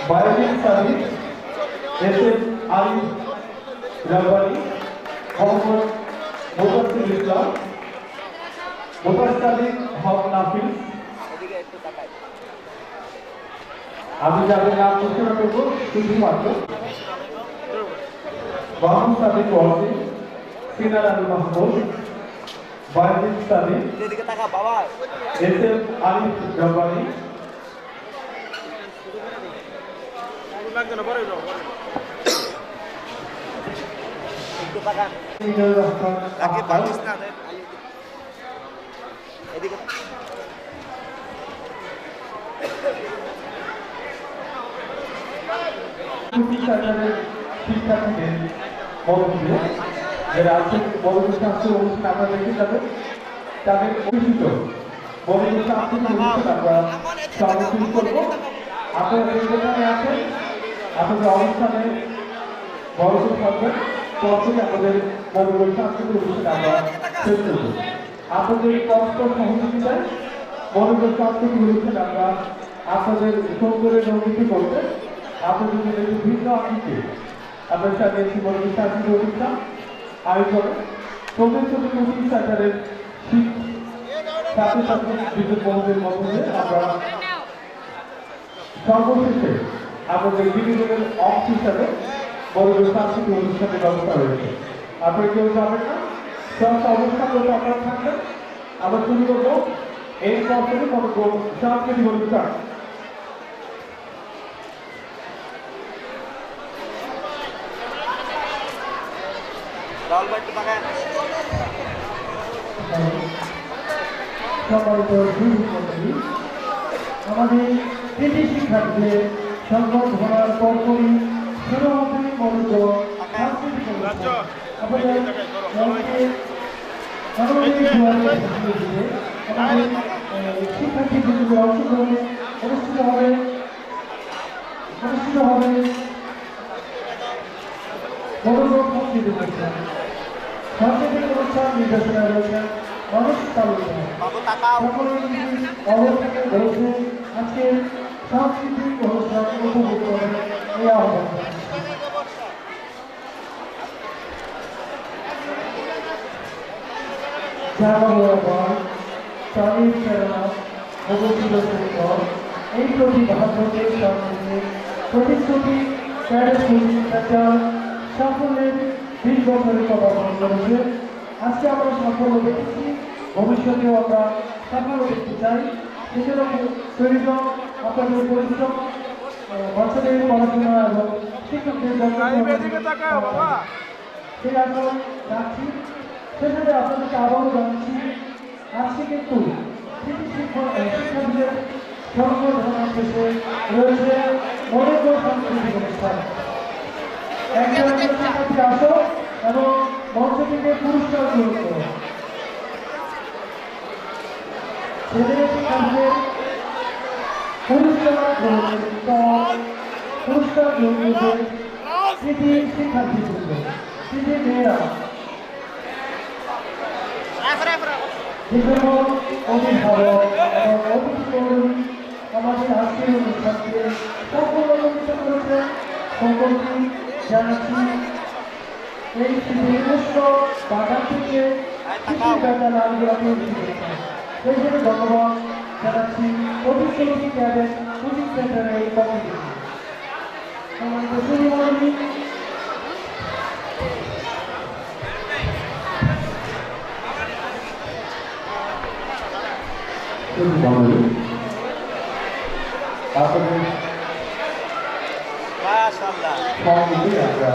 Speaker 1: biology service SM Ali Rabbani, Mohammad Motasir Islam, Motasir Haque Nafis. আমি যাদের নাম ঘোষণা করবো শুধুমাত্র Mohammad Sadiq Wasi, Sinar Ali Mahmud, biology service SM Ali Rabbani, শিক্ষার্থীদের মধ্যে যারা আছেন মনোযোগ স্বাস্থ্য অনুষ্ঠান আমরা দেখে যাবেন তাদের অভিষিত মনোযোগ স্বাস্থ্য অনুষ্ঠান আমরা সমালোচন করবো। আপনারা যেখানে আছেন আপনাদের অবস্থানে মনোযোগ থাকবেন, তখনই আমাদের মনোযোগ স্বাস্থ্য অনুষ্ঠান আমরা শেষ করবো। আপনাদের কষ্ট সহযোগিতায় মনোযোগ স্বাস্থ্য অনুষ্ঠান আমরা আপনাদের সৌন্দর্যের অনুভূতি করতে আপনাদের জন্য একটু ভিন্ন আঙ্গিকে আপনার সাথে একটি মনোযোগ স্বাস্থ্য অনুষ্ঠান আয়োজনে প্রতিশ্রুতি কোচিং সেন্টারের ছাত্রছাত্রী বিদ্যুৎ বন্ধুদের মধ্যে আমরা সর্বশেষে আমাদের বিনোদনের অংশ হিসাবে মনোযোগ সাংস্কৃতিক অনুষ্ঠানের ব্যবস্থা রয়েছে। আপনারা কেউ যাবেন না, সমস্ত অবস্থান করতে আপনারা থাকবেন। আমরা শুরু করবো এই পর থেকে মনোযোগ সাংস্কৃতিক অনুষ্ঠান।
Speaker 2: সম্মানিত সুধীমণ্ডলী, আমাদের কৃতি শিক্ষার্থীদের সংবর্ধনার পরপরই শুরু হবে মনোযোগ সাংস্কৃতিক অনুষ্ঠান। আমাদের শিক্ষার্থীদের অংশগ্রহণে অনুষ্ঠিত হবে মনোযোগ সাংস্কৃতিক অনুষ্ঠান। সাংস্কৃতিক অনুষ্ঠান নির্দেশনা রয়েছেন মানুষ তালুকদার। সকলের অবস্থাকে বলছে আজকের সাংস্কৃতিক অনুষ্ঠান উপভোগ করে এই আহ্বান। চালিয়ে প্রেরণা অবস্থিত এই প্রতিভাদের সামনে প্রতিশ্রুতি প্যারেড কোচিং সেন্টার সাফল্যের 20 বছরের কথা বহন করেছে। আজকে আমরা সাফল্য দেখেছি, ভবিষ্যতেও আমরা সাফল্য দেখতে চাই। সেজন্য প্রয়োজন আপনাদের পরিশ্রম, বাচ্চাদের পড়াশোনা এবং শিক্ষকদের সেই আগ্রহ রাখছি। সেখানে আপনাদেরকে আবারও জানাচ্ছি আজকে কিন্তু শিক্ষার্থীদের সংবর্ধনার শেষে রয়েছে মনোজ্ঞ সাংস্কৃতিক অনুষ্ঠান। একজন শিক্ষার্থী আসো এবং মঞ্চ থেকে পুরস্কার গ্রহণ করো। ছেলেদের শিক্ষার্থীদের পুরস্কার গ্রহণ করবে কৃতি শিক্ষার্থী কৃতি মেয়েরা বিভিন্ন অভিভাবক এবং অতিথি আমাদের আজকের অনুষ্ঠানকে সম্পূর্ণ করেছে। সকলকে জানাচ্ছি এই নিজস্ব বাগান থেকে লালগোলাপি সেই জন্য ধন্যবাদ জানাচ্ছি প্রতিশ্রুতি ক্যাডেট কোচিং সেন্টারের পক্ষ থেকে। সম্মানিত সুধীমণ্ডলী,
Speaker 1: আপনাদের সঙ্গে আমরা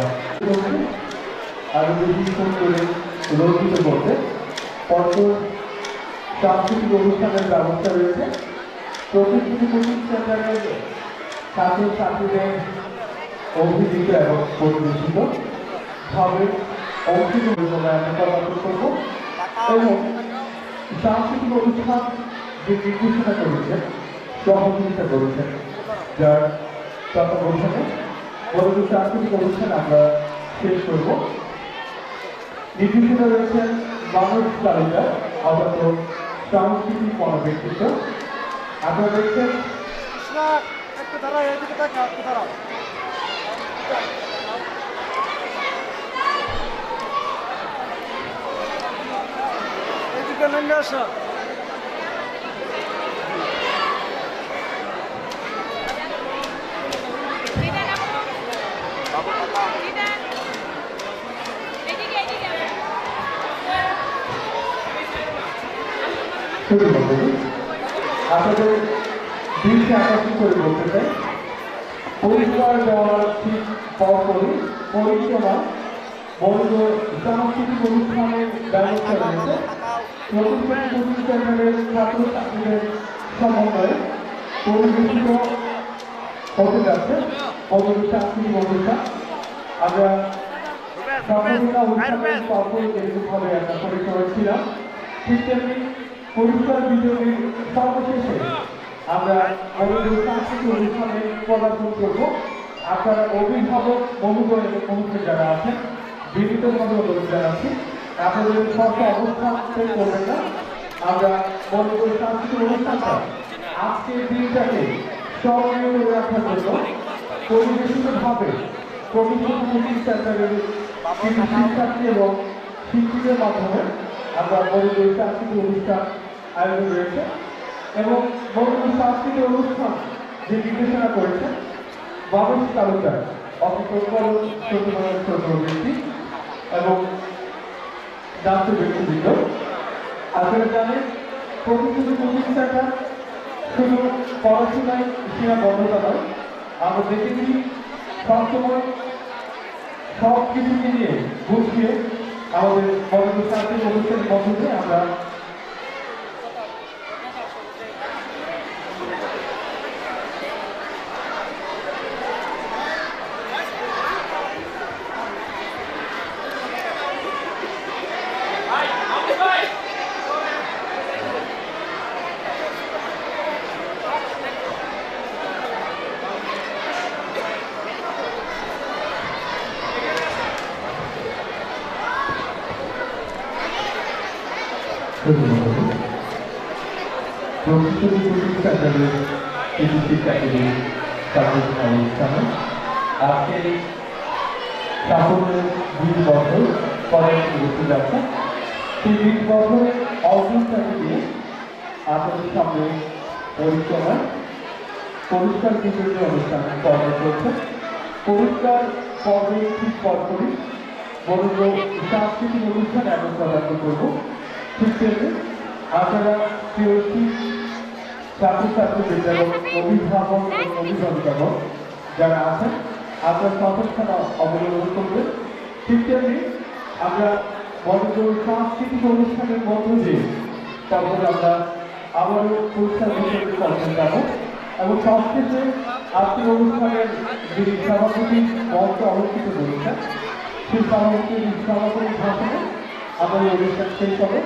Speaker 1: আরো বেশি করে রঞ্জিত করতে পরপর সাংস্কৃতিক অনুষ্ঠানের ব্যবস্থা রয়েছে। প্রতিটি কোচিং সেন্টারের ছাত্রছাত্রীদের অভিনীত এবং পরিবেশিত ভাবে অংশীত আমরা প্রদর্শন করব এবং সাংস্কৃতিক অনুষ্ঠান যে নির্দেশনা করেছেন সহযোগিতা করেছেন যার তত্ত্বাবধানে পরবর্তী সাংস্কৃতিক অনুষ্ঠান আমরা শেষ করব। নির্দেশনা রয়েছেন মানুষ তালিকা অবশ্য সাংস্কৃতিক ব্যক্তিত্ব। আপনারা দেখছেন আপনাদের দৃষ্টি আকর্ষণ করে বলতে চাই পরিষ্কার দেওয়ার ঠিক পরপরই পরিচালনা বন্ধ সাংস্কৃতিক অনুষ্ঠানের ব্যবস্থা রয়েছে। প্রতিষ্ঠান কোচিং সেন্টারের ছাত্রছাত্রীদের সমন্বয়ে পরিবেশিত হতে যাচ্ছে অবৈধ সাংস্কৃতিক অনুষ্ঠান। আমরা সর্বদিনা অনুষ্ঠানের পরপরই এরকমভাবে একটা পরিচালনা ছিলাম। ঠিক তেমনি পরিষ্কার বিজয়ীর সর্বশেষে আমরা অবৈধ সাংস্কৃতিক অনুষ্ঠানে প্রদর্শন করব। আপনারা অভিভাবক মহোদয় এবং মহোদয় যারা আছেন বিনীতভাবে অনুরোধ জানাচ্ছি আপনাদের স্বল্প অবস্থান করবেন না। আমরা অবৈধ সাংস্কৃতিক অনুষ্ঠানটা আজকের দিনটাকে স্মরণীয় করে রাখার জন্য পরিবেশিতভাবে প্রতিষ্ঠান কোচিং সেন্টারের কিছু শিক্ষার্থী এবং শিক্ষিতের মাধ্যমে আমরা অবৈধ সাংস্কৃতিক অনুষ্ঠান আয়োজন রয়েছে এবং অবৈধ সাংস্কৃতিক অনুষ্ঠান যে নির্দেশনা করেছেন বাবুল তালুকদার ব্যক্তি এবং জাতীয় ব্যক্তিবৃন্দ। আপনারা জানেন প্রতিষ্ঠিত কোচিং সেন্টার শুধু পড়াশোনায় সীমাবদ্ধতা নয়, আমরা দেখেছি সবসময় সব কিছুকে নিয়ে গুছিয়ে আমাদের অবৈধ সাংস্কৃতিক অনুষ্ঠানের মধ্য দিয়ে আমরা প্রতিষ্ঠিত কোচিং সেন্টারের কিছু শিক্ষার্থীদের সাংস্কৃতিক অনুষ্ঠানে আজকে সাফল্যের 20 বছর পরে ঘুরতে যাচ্ছে। সেই 20 বছরের অর্জনটাকে নিয়ে আপনাদের সামনে পরিচালনা পরিষ্কার বিতরণী অনুষ্ঠান পর্ব চলছে। পরিষ্কার পর্বের ঠিক পরপরই বড় সাংস্কৃতিক অনুষ্ঠান এখন প্রদর্শন করব। ঠিক তেমনি আপনারা ছাত্রছাত্রীদের এবং অভিভাবক এবং অভিভাবক যারা আছেন আপনার সতর্কতা অবলম্বন করবেন। ঠিক তেমনি আমরা বড়জোর সাংস্কৃতিক অনুষ্ঠানের মধ্য দিয়ে তারপরে আমরা আবারও পুরস্কার বিতরণের পর্যায়ে যাব এবং সবশেষে আজকের অনুষ্ঠানের যিনি সভাপতি মঞ্চ অলঙ্কৃত করেছেন সেই সভাপতির সভাপতির ভাষণে আমাদের অনুষ্ঠান শেষ হবে।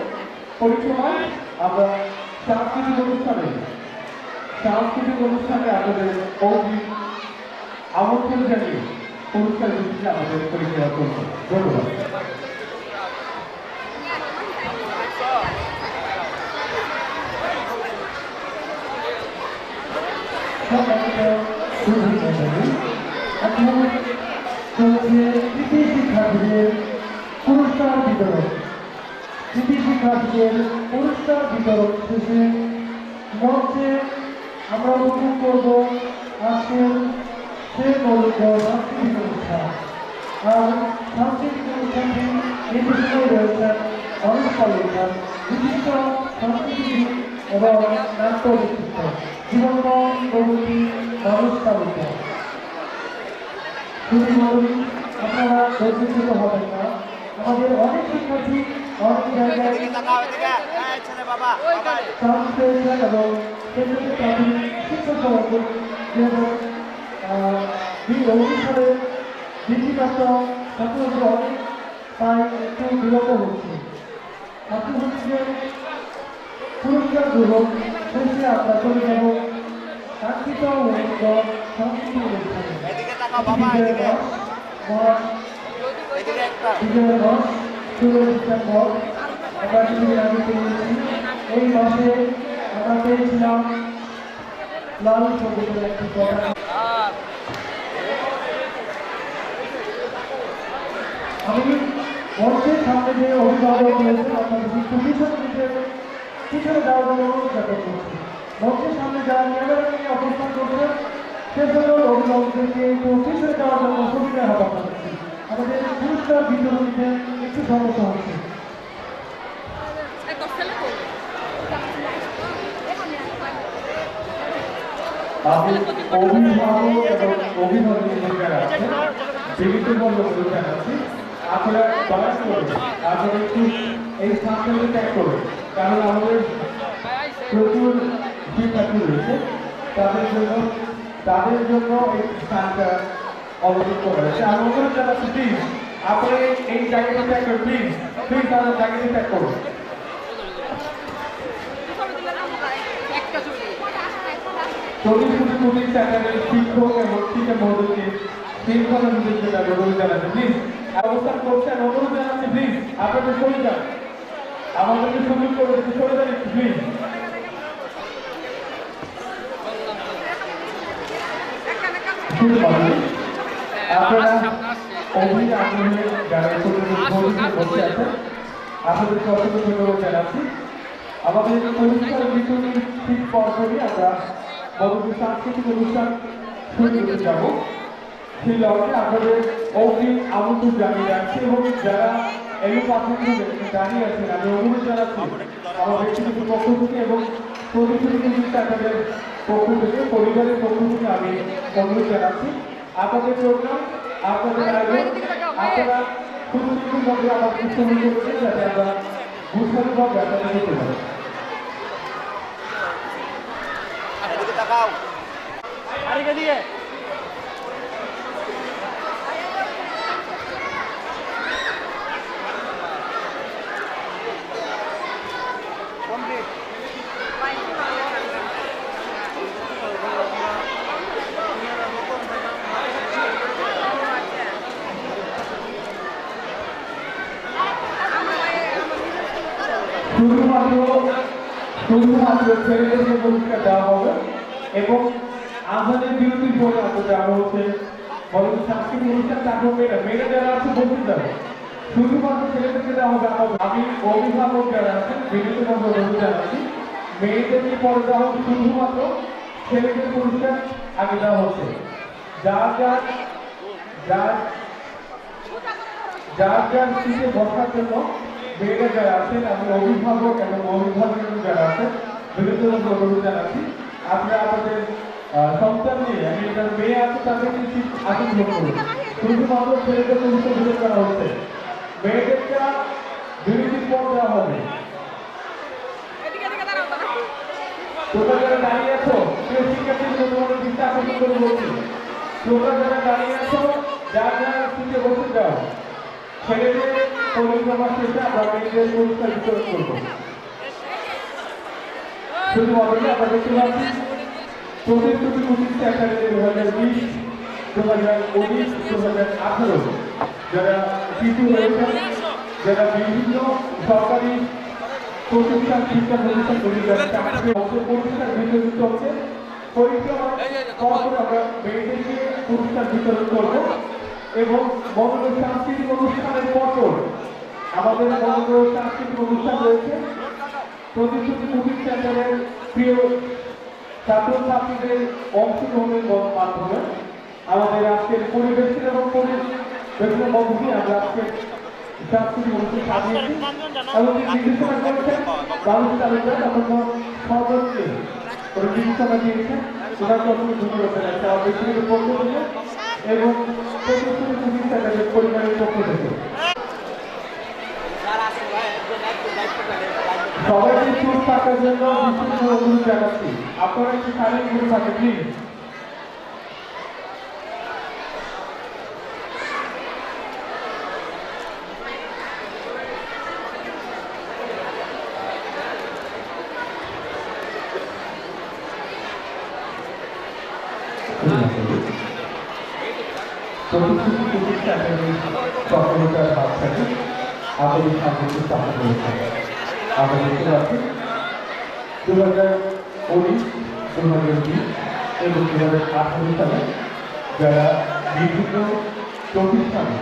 Speaker 1: পরিক্রমায় আমরা সাংস্কৃতিক অনুষ্ঠানে আমাদের অগ্রিম আমন্ত্রণ জানিয়ে পুরস্কার বিতরণে আমাদের পরিচালনা করব। ধন্যবাদ।
Speaker 2: এখন চলছে কৃতি শিক্ষার্থীদের পুরস্কার বিতরণ। কৃতি শিক্ষার্থীদের পুরস্কার বিতরণ শেষে মঞ্চে আমরা উপভোগ করব আজকের সেই মৌলিক সাংস্কৃতিক অনুষ্ঠান। আর সাংস্কৃতিক অনুষ্ঠানটি নির্দেশনায় রয়েছেন অনেক তালুকদার, বিশিষ্ট সংস্কৃতিবিদ এবং নাট্য ব্যক্তিত্ব জীবনময় প্রগতি মানুষ তালুকদার। শুধু বলুন, আপনারা লজ্জিত হবেন না। আমাদের অনেক শিক্ষার্থী অনেক জায়গায় চান্স পেয়েছেন এবং কেন্দ্রীয় প্রাথমিক শিক্ষক সমাজের যেমন অনুষ্ঠানে বৃদ্ধিপ্রাপ্ত ছাত্রছাত্রীরা অনেক তাই একটু বিলম্ব হচ্ছে। ছাত্র ছাত্রীদের পুরস্কার গ্রহণ শেষে আমরা চলে যাব কাঙ্ক্ষিত সংস্কৃতি অনুষ্ঠানে। বিজয় মাস 16 ডিসেম্বর আমরা কিছুদিন আগে পেয়েছি। এই মাসে আমরা পেয়েছিলাম লাল সবুজের একটি পতাকা। আমি মঞ্চের সামনে যে অভিভাবক রয়েছে আপনাদের একটু পিছনে যাওয়ার জন্য অনুরোধ করছি। মঞ্চের সামনে যারা ক্যামেরা নিয়ে অবস্থান করছেন সেজন্য অভিভাবকদেরকে একটু পিছনে যাওয়ার জন্য সুবিধা হওয়া পাচ্ছি। আমাদের পুরস্কার বিতরণীতে একটু সমস্যা হচ্ছে।
Speaker 1: অভিভাবক এবং অভিভাবক যারা আছেন বিভিন্ন বন্ধুগুলো জানাচ্ছি আপনারা দয়া করে আপনারা একটু এই স্থানটাকে ত্যাগ করবেন, কারণ আমাদের প্রচুর শিক্ষার্থী রয়েছে, তাদের জন্য এই স্থানটা অবলম্বন করা হয়েছে। আমি অনুরোধ জানাচ্ছি প্লিজ আপনারা এই জায়গাটা ত্যাগ করুন, প্লিজ তাদের জায়গাটা ত্যাগ করুন। চল্লিশ সেন্টারের শিক্ষক এবং শিক্ষক মহোদয়কে শৃঙ্খলা নির্দেশনা অনুরোধ জানাচ্ছি প্লিজ অবস্থান করছেন, অনুরোধ জানাচ্ছি প্লিজ আপনাদের সরে যান, আমাদেরকে সুযোগ করে সরে যান একটু প্লিজ। আপনারা অভিযোগ আগ্রহে যারা বসে আছেন আপনাদেরকে অসংখ্য ধন্যবাদ জানাচ্ছি। আমাদের পুরস্কার বিতরণের ঠিক পর্বটি আমরা বড় সাংস্কৃতিক অনুষ্ঠান শুরু করতে যাব। সেই লক্ষ্যে আপনাদের অগ্রিম আমন্ত্রণ জানিয়ে রাখছি এবং যারা এই প্রাথমিকভাবে দাঁড়িয়ে আছেন আমি অনুরোধ জানাচ্ছি আমার ব্যক্তিগত পক্ষ থেকে এবং প্রতিশ্রুতি আপনাদের পক্ষ থেকে পরিবারের পক্ষ থেকে আমি অনুরোধ জানাচ্ছি আপনাদের প্রোগ্রাম আপনাদের আয়োজন আপনারা সুন্দরভাবে আমাদের শুরু করছেন যাতে আমরা গুছানোভাবে আপনাদের করতে পারি। শুধুমাত্র ছেলেদেরকে পুরস্কার দেওয়া হবে এবং আমাদের বিরতির পরে আমরা হচ্ছে বড় সাংস্কৃতিক অনুষ্ঠান তারপর মেয়েরা যারা আছে বলতে যাবে শুধুমাত্র ছেলেদেরকে দেওয়া হবে। আমি অভিভাবক যারা আছেন বিরতি অনুরোধ জানাচ্ছি মেয়েদেরকে পরে দেওয়া হবে, শুধুমাত্র ছেলেদের পুরস্কার আগে দেওয়া হচ্ছে। যার সিটে বসার জন্য মেয়েরা যারা আছেন আমি অভিভাবক এবং অভিভাবক যারা আছেন বিরতি অনুরোধ জানাচ্ছি আপনারা আপনাদের সন্তান নিয়ে আমি যার মেয়ে আছে তাদেরকে আসন গ্রহণ করুন। শুধুমাত্র ছেলেদের পুরস্কার বিতরণ করা হচ্ছে, মেয়েদেরটা পদ দেওয়া হবে। তোমরা যারা দাঁড়িয়ে আছো প্রিয় শিক্ষার্থীদের তোমাদের দৃষ্টি আকর্ষণ করে বলছি, তোমরা যারা দাঁড়িয়ে আছো যার যার সিটে বসে যাও, ছেলেদের পরিক্রমা শেষে আমরা মেয়েদের পুরস্কার বিতরণ করবো। শুধু অবশ্যই আমরা দেখতে পাচ্ছি প্রতিশ্রুতি কোচিং সেন্টারে 2020, 2019, 2018 যারা শিশু রয়েছেন, যারা বিভিন্ন সরকারি প্রতিষ্ঠান শিক্ষা প্রতিষ্ঠানগুলি পুরস্কার বিতরণ করছে। পরিক্রমার পর আমরা মেয়েদেরকে পুরস্কার বিতরণ করবো এবং মনোরম সাংস্কৃতিক অনুষ্ঠানের পর আমাদের মনোরম সাংস্কৃতিক অনুষ্ঠান রয়েছে। প্রতিশ্রুতি কোচিং সেন্টারের প্রিয় ছাত্রছাত্রীদের অংশগ্রহণের মাধ্যমে আমাদের আজকের পরিবেশ এবং বিভিন্ন মধ্যে আমরা আজকে সাংস্কৃতিক অনুষ্ঠান সাজিয়েছি এবং নির্দেশনা করেছেন বাবু তালুকদার তখন সর্বত্রে নির্দেশনা দিয়েছেন। ওনার যখন ধন্যবাদ জানাচ্ছি আমার ব্যক্তিগত পক্ষ থেকে এবং প্রতিশ্রুতি কোচিং সেন্টারের পরিবারের পক্ষ থেকে। সবাইকে চুপ থাকার জন্য বিশেষ অনুরোধ জানাচ্ছি, আপনারা একটু সাইলেন্ট করে থাকেন প্লিজ। প্রতিশ্রুতি কোচিং সেন্টারের সফলতার বাচ্চাকে আমাদের সামনে স্থাপন করেছে। আমরা দেখতে পাচ্ছি 2019, 2020 এবং 2018 সালে যারা বিভিন্ন প্রতিষ্ঠানে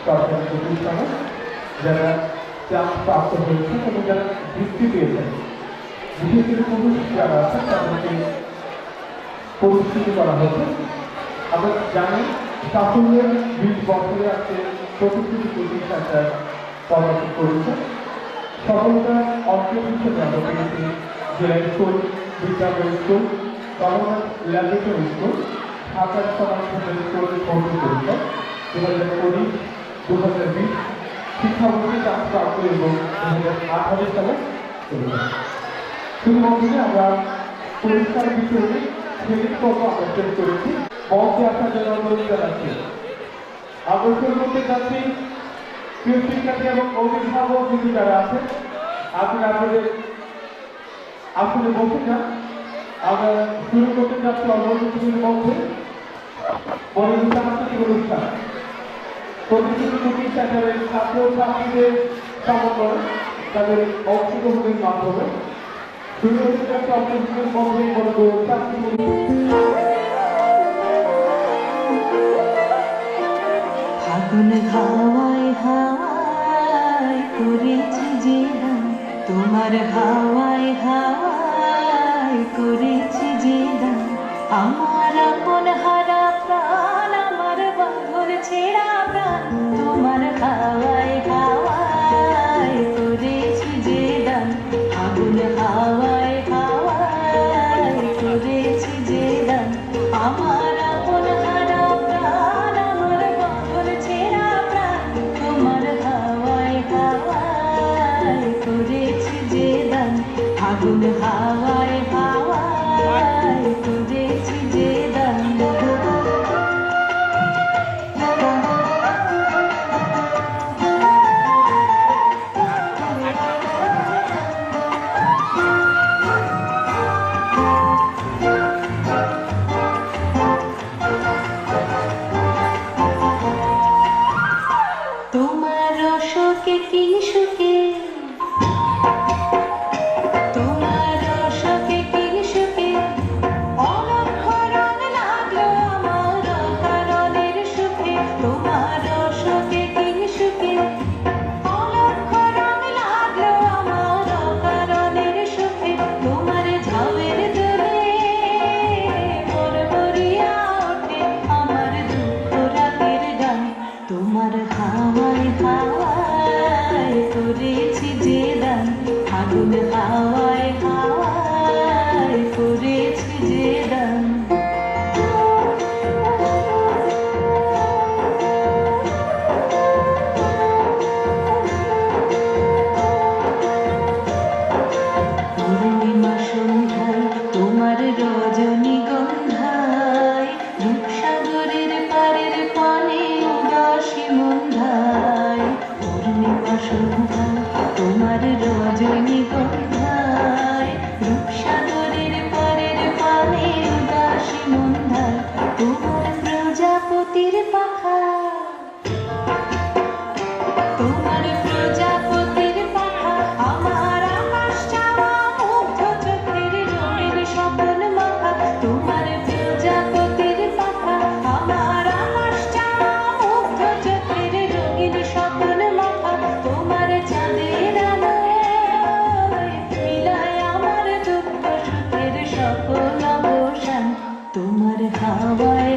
Speaker 1: সরকারি প্রতিষ্ঠানে যারা চাপ প্রাপ্ত হয়েছে এবং যারা বৃত্তি পেয়েছেন, বিশেষ করে পুরুষ যারা আছেন তাদেরকে প্রতিষ্ঠিত করা হয়েছে। আমরা জানি সাফল্যের 20 বছরে আজকে প্রতিশ্রুতি কোচিং সেন্টার পদার্পণ করেছে। সফলতা অর্জন হিসেবে আমরা পেয়েছি জেলা স্কুল, বিদ্যালয় স্কুল, গভর্নমেন্ট ল্যাবরেটরি স্কুল, ঢাকার সমাজ স্কুল ভর্তি পরীক্ষা 2019, 2020 শিক্ষাবর্ষে চাকরি এবং 2018 সালে শুধুমাত্র আমরা পরীক্ষার বিষয়ে ক্রেডিট পর্ব আমরা শেষ করেছি। মঞ্চে আসার জন্য অনুরোধ জানাচ্ছি। আমরা শুরু করতে যাচ্ছি প্রিয় শিক্ষার্থী এবং অভিভাবক যদি যারা আছেন আপনারা আপনাদের আসলে বসে যান। আমরা শুরু করতে যাচ্ছি অল্প কিছুদিনের মধ্যে মনোরম সাংস্কৃতিক অনুষ্ঠান। প্রতিশ্রুতি কোচিং সেন্টারের ছাত্র ছাত্রীদের সমন্বয় তাদের অংশগ্রহণের মাধ্যমে শুরু করতে যাচ্ছে অল্প কিছুদিনের মধ্যে মনোরম সাংস্কৃতিক
Speaker 9: আগুন হাওয়ায় হাওয়ায় করেছি যে দান, তোমার হাওয়ায় হাওয়ায় করেছি যে দান, আমার আপন হারা প্রাণ, আমার বন্ধুর ছেঁড়া প্রাণ, তোমার হাওয়ায় হাওয়ায় করেছি যে দান, আগুন হাওয়ায় হাওয়ায় করেছি যে দান, আমার আপন হারা প্রাণ, আমার বন্ধুর ছেঁড়া প্রাণ, তোমার হাওয়ায় হাওয়ায় করেছি যে দান, আগুন হাওয়ায় হাওয়ায় করেছি যে দান। তোমার অশোকে কি সুখে, তোমার অশোকে কি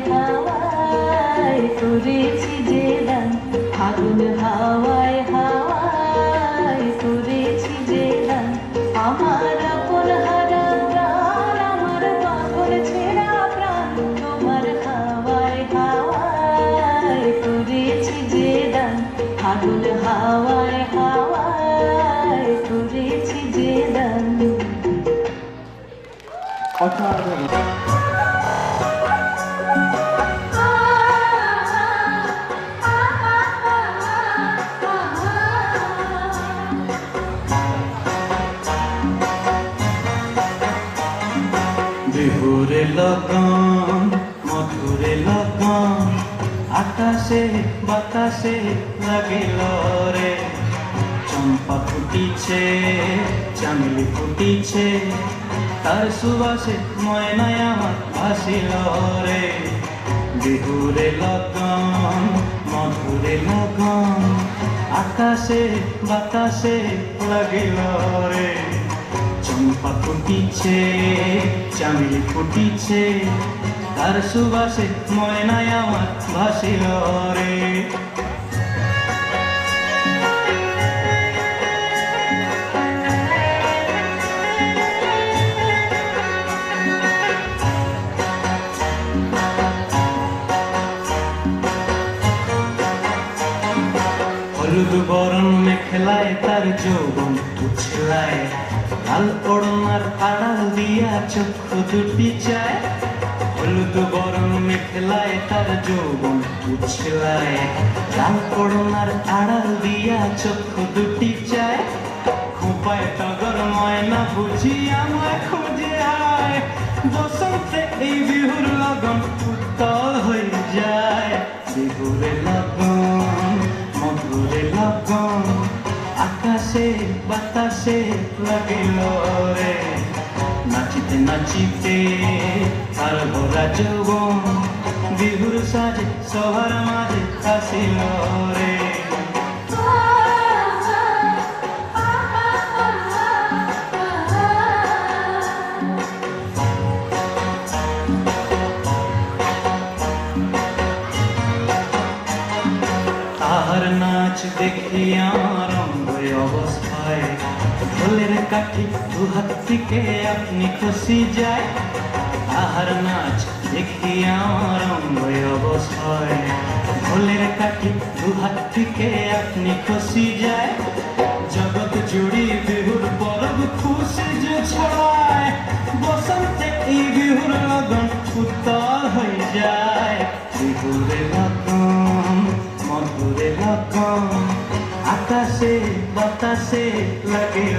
Speaker 9: হাওয়ায় হাওয়ায় করেছি যে দান ফাগুন হাওয়ায় হাওয়ায় করেছি যে দান আমার আপন হারা প্রাণ আমার পাগল ছেঁড়া প্রাণ তোমার হাওয়ায় হাওয়ায় করেছি যে দান ফাগুন হাওয়ায় হাওয়ায় করেছি যে দান।
Speaker 1: অসাধারণ।
Speaker 10: বিহুরে লগন মধুরে লগন আকাশে বাতাসে লাগিল রে চম্পা ফুটিছে চামেলি ফুটিছে তার সুবাসে ময়নায় আমার ভাসিল রে বিহুরে লগন মধুরে লগন আকাশে বাতাসে লাগিল রে চম্পা ফুটিছে চামেলি ফুটিছে তার সুবাসে ময়নায় আমার ভাসিল রে হলুদ বরণ মেখলায় তার যৌবন উছলায় লাল ওড়নার আড়াল দিয়া চক্ষু দুটি চায় হলুদ বরণ মেখলায় তার যৌবন উছলায় লাল ওড়নার আড়াল দিয়া চক্ষু দুটি চায় খোঁপায় টগর ময়না বুঝি আমায় খুঁজে আয় বসন্তে এই বিহুর লগন উত্তল হয়ে যায় বিহুরে লগন মধুরে লগন আকাশে বাতাসে লাগিল রে নাচিতে নাচিতে তার ভরা যৌবন বিহুর সাজে সবার মাঝে আসিল রে তাহার নাচ দেখি আমার অঙ্গয় অবস্থায় ঢোলের কাঠি দুহাত থেকে আপনি খুশি যায় তাহার নাচ দেখি আমার অঙ্গয় অবস্থায় ঢোলের কাঠি দুহাত থেকে আপনি খুশি যায় জগৎ জুড়ি বিহুর পরব খুশি যে ছড়ায় বসন্তে এই বিহুর লগন উত্তল হয়ে যায় বিহুরে লগন মধুরে লগন আকাশে বাতাসে লাগিল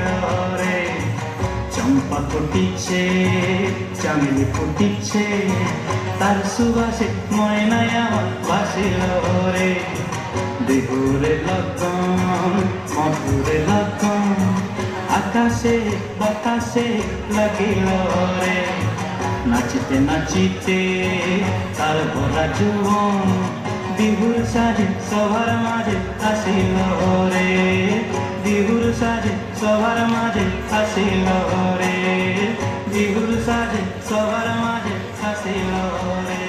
Speaker 10: রে চম্পা ফুটিছে চামেলি ফুটিছে তার সুবাসে ময়নায় আমার ভাসিল রে বিহুরে লগন মধুরে লগন আকাশে বাতাসে লাগিল রে নাচিতে নাচিতে তার ভরা যৌবন বিহুর সাজে সবার মাঝে আসিল রে বিহুর সাজে সবার মাঝে আসিল রে বিহুর সাজে সবার মাঝে আসিল রে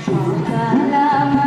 Speaker 9: সকাল আমার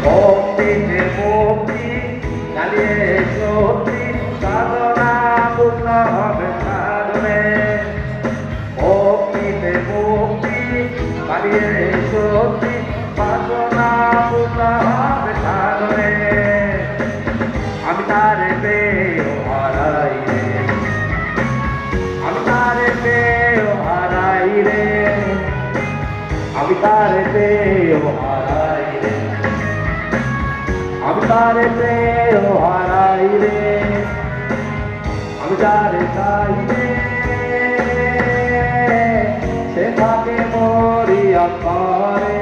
Speaker 11: ভক্তিতে মুক্তি চালিয়ে সত্যি সাধনা পূর্ণ হবে সাধনে ভক্তিতে মুক্তি চালিয়ে সত্যি সাধনা পূর্ণ হবে সাধনে আমি তারে পেয়ে হারাই রে আমি তারে পেয়ে হারাই রে আমি তারে পেয়ে হারাই রে আমি তারে পেয়ে হারাই রে আমি তারে চাই রে সে থাকে মরিয়া করে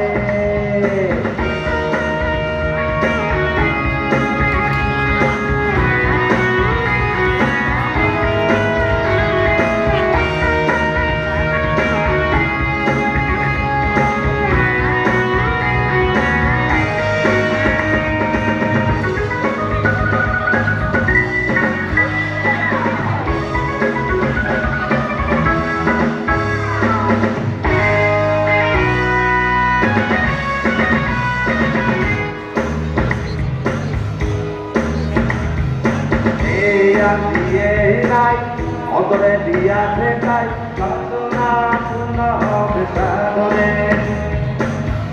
Speaker 11: দিয়ে নাই অন্তরে দিয়াছে তাই সাধনা পূর্ণ হবে সাধনে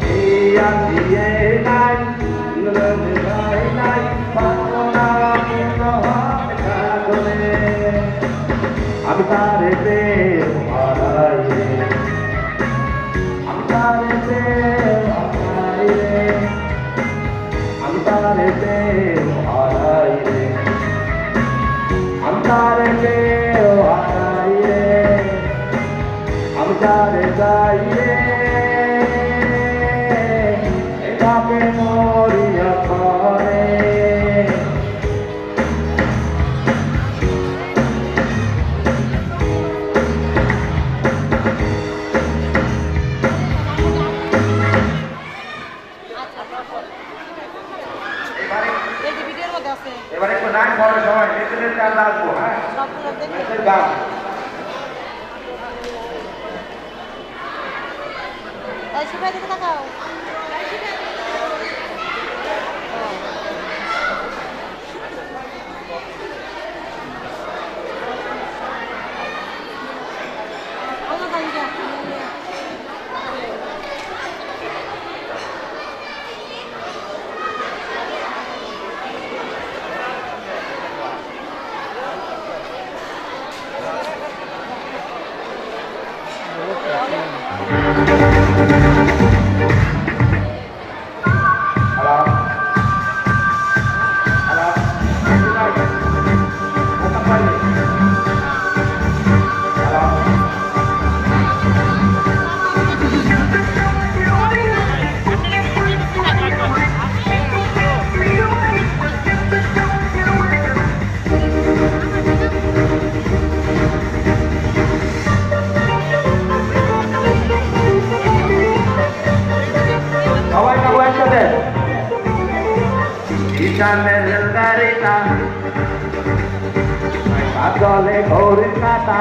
Speaker 11: দিয়ে নাই নাই সাধনা পূর্ণ হবে সাধনে আমি তারে পেয়ে হারাই রে আমি তারে পেয়ে হারাই রে আমি তারে পেয়ে হারাই রে আমি তারে পেয়ে হারাই রে আমি তারে যাই রে এটাকে মরিয়া করে এবারে একটু নাম করার সময় নেতাদের চাল আসবো হ্যাঁ গান ঈশানের গাড়িটা পাগলে ঘড়ির কাটা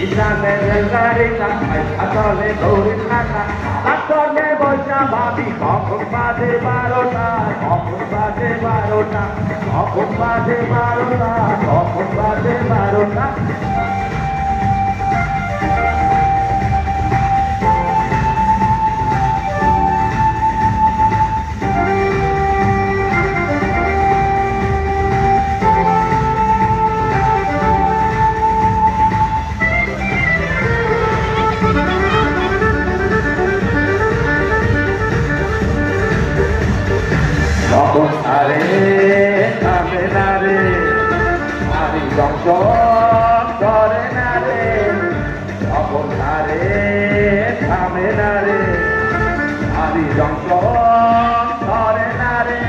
Speaker 11: ঈশানের গাড়িটা পাগলে ঘড়ির কাটা পাগলে বসা ভাবি কখন বাজে 12টা কখন বাজে 12টা কখন বাজে 12টা কখন বাজে 12টা তখন আরে থামে না রে আমি দংশন করে না রে তখন আরে থামে না রে আমি দংশন করে না রে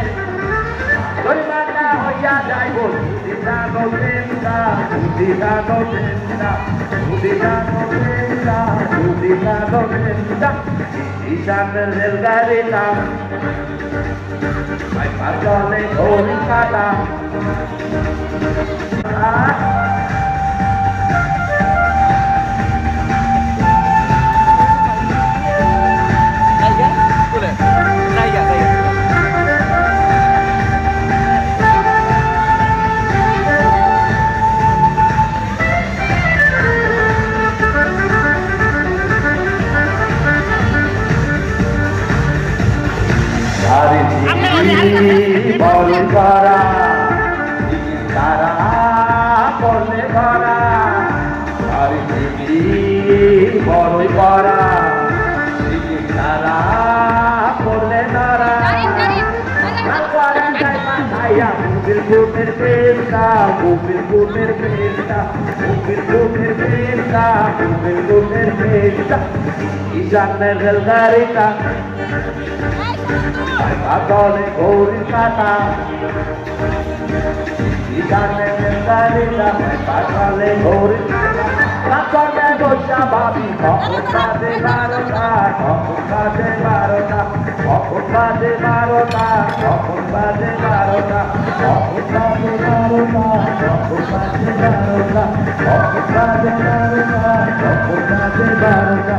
Speaker 11: জরিমানা হইয়া যাইব দিদা গোবিন্দা দিদা গোবিন্দা দিদা গোবিন্দা দিদা গোবিন্দা ঈশানের রেলগাড়িটা পাগলে ঘড়ি কাটা বড়ই করা তারা করলে করা আর বড়ই করা তারা করলে তারা বুকের বুকের পেশা বুকের বুকের পেশা বুকের বুকের পেশা বুকের বুকের পেশা ইজানের রেলগাড়িটা পাতলে গৌরী কাটা ইজানের রেলগাড়িটা পাতলে গৌরী কাটা বসা ভাবি কখন বাজে 12টা কখন বাজে 12টা কখন বাজে 12টা কখন বাজে 12টা কখন বাজে 12টা কখন বাজে 12টা কখন বাজে 12টা কখন বাজে 12টা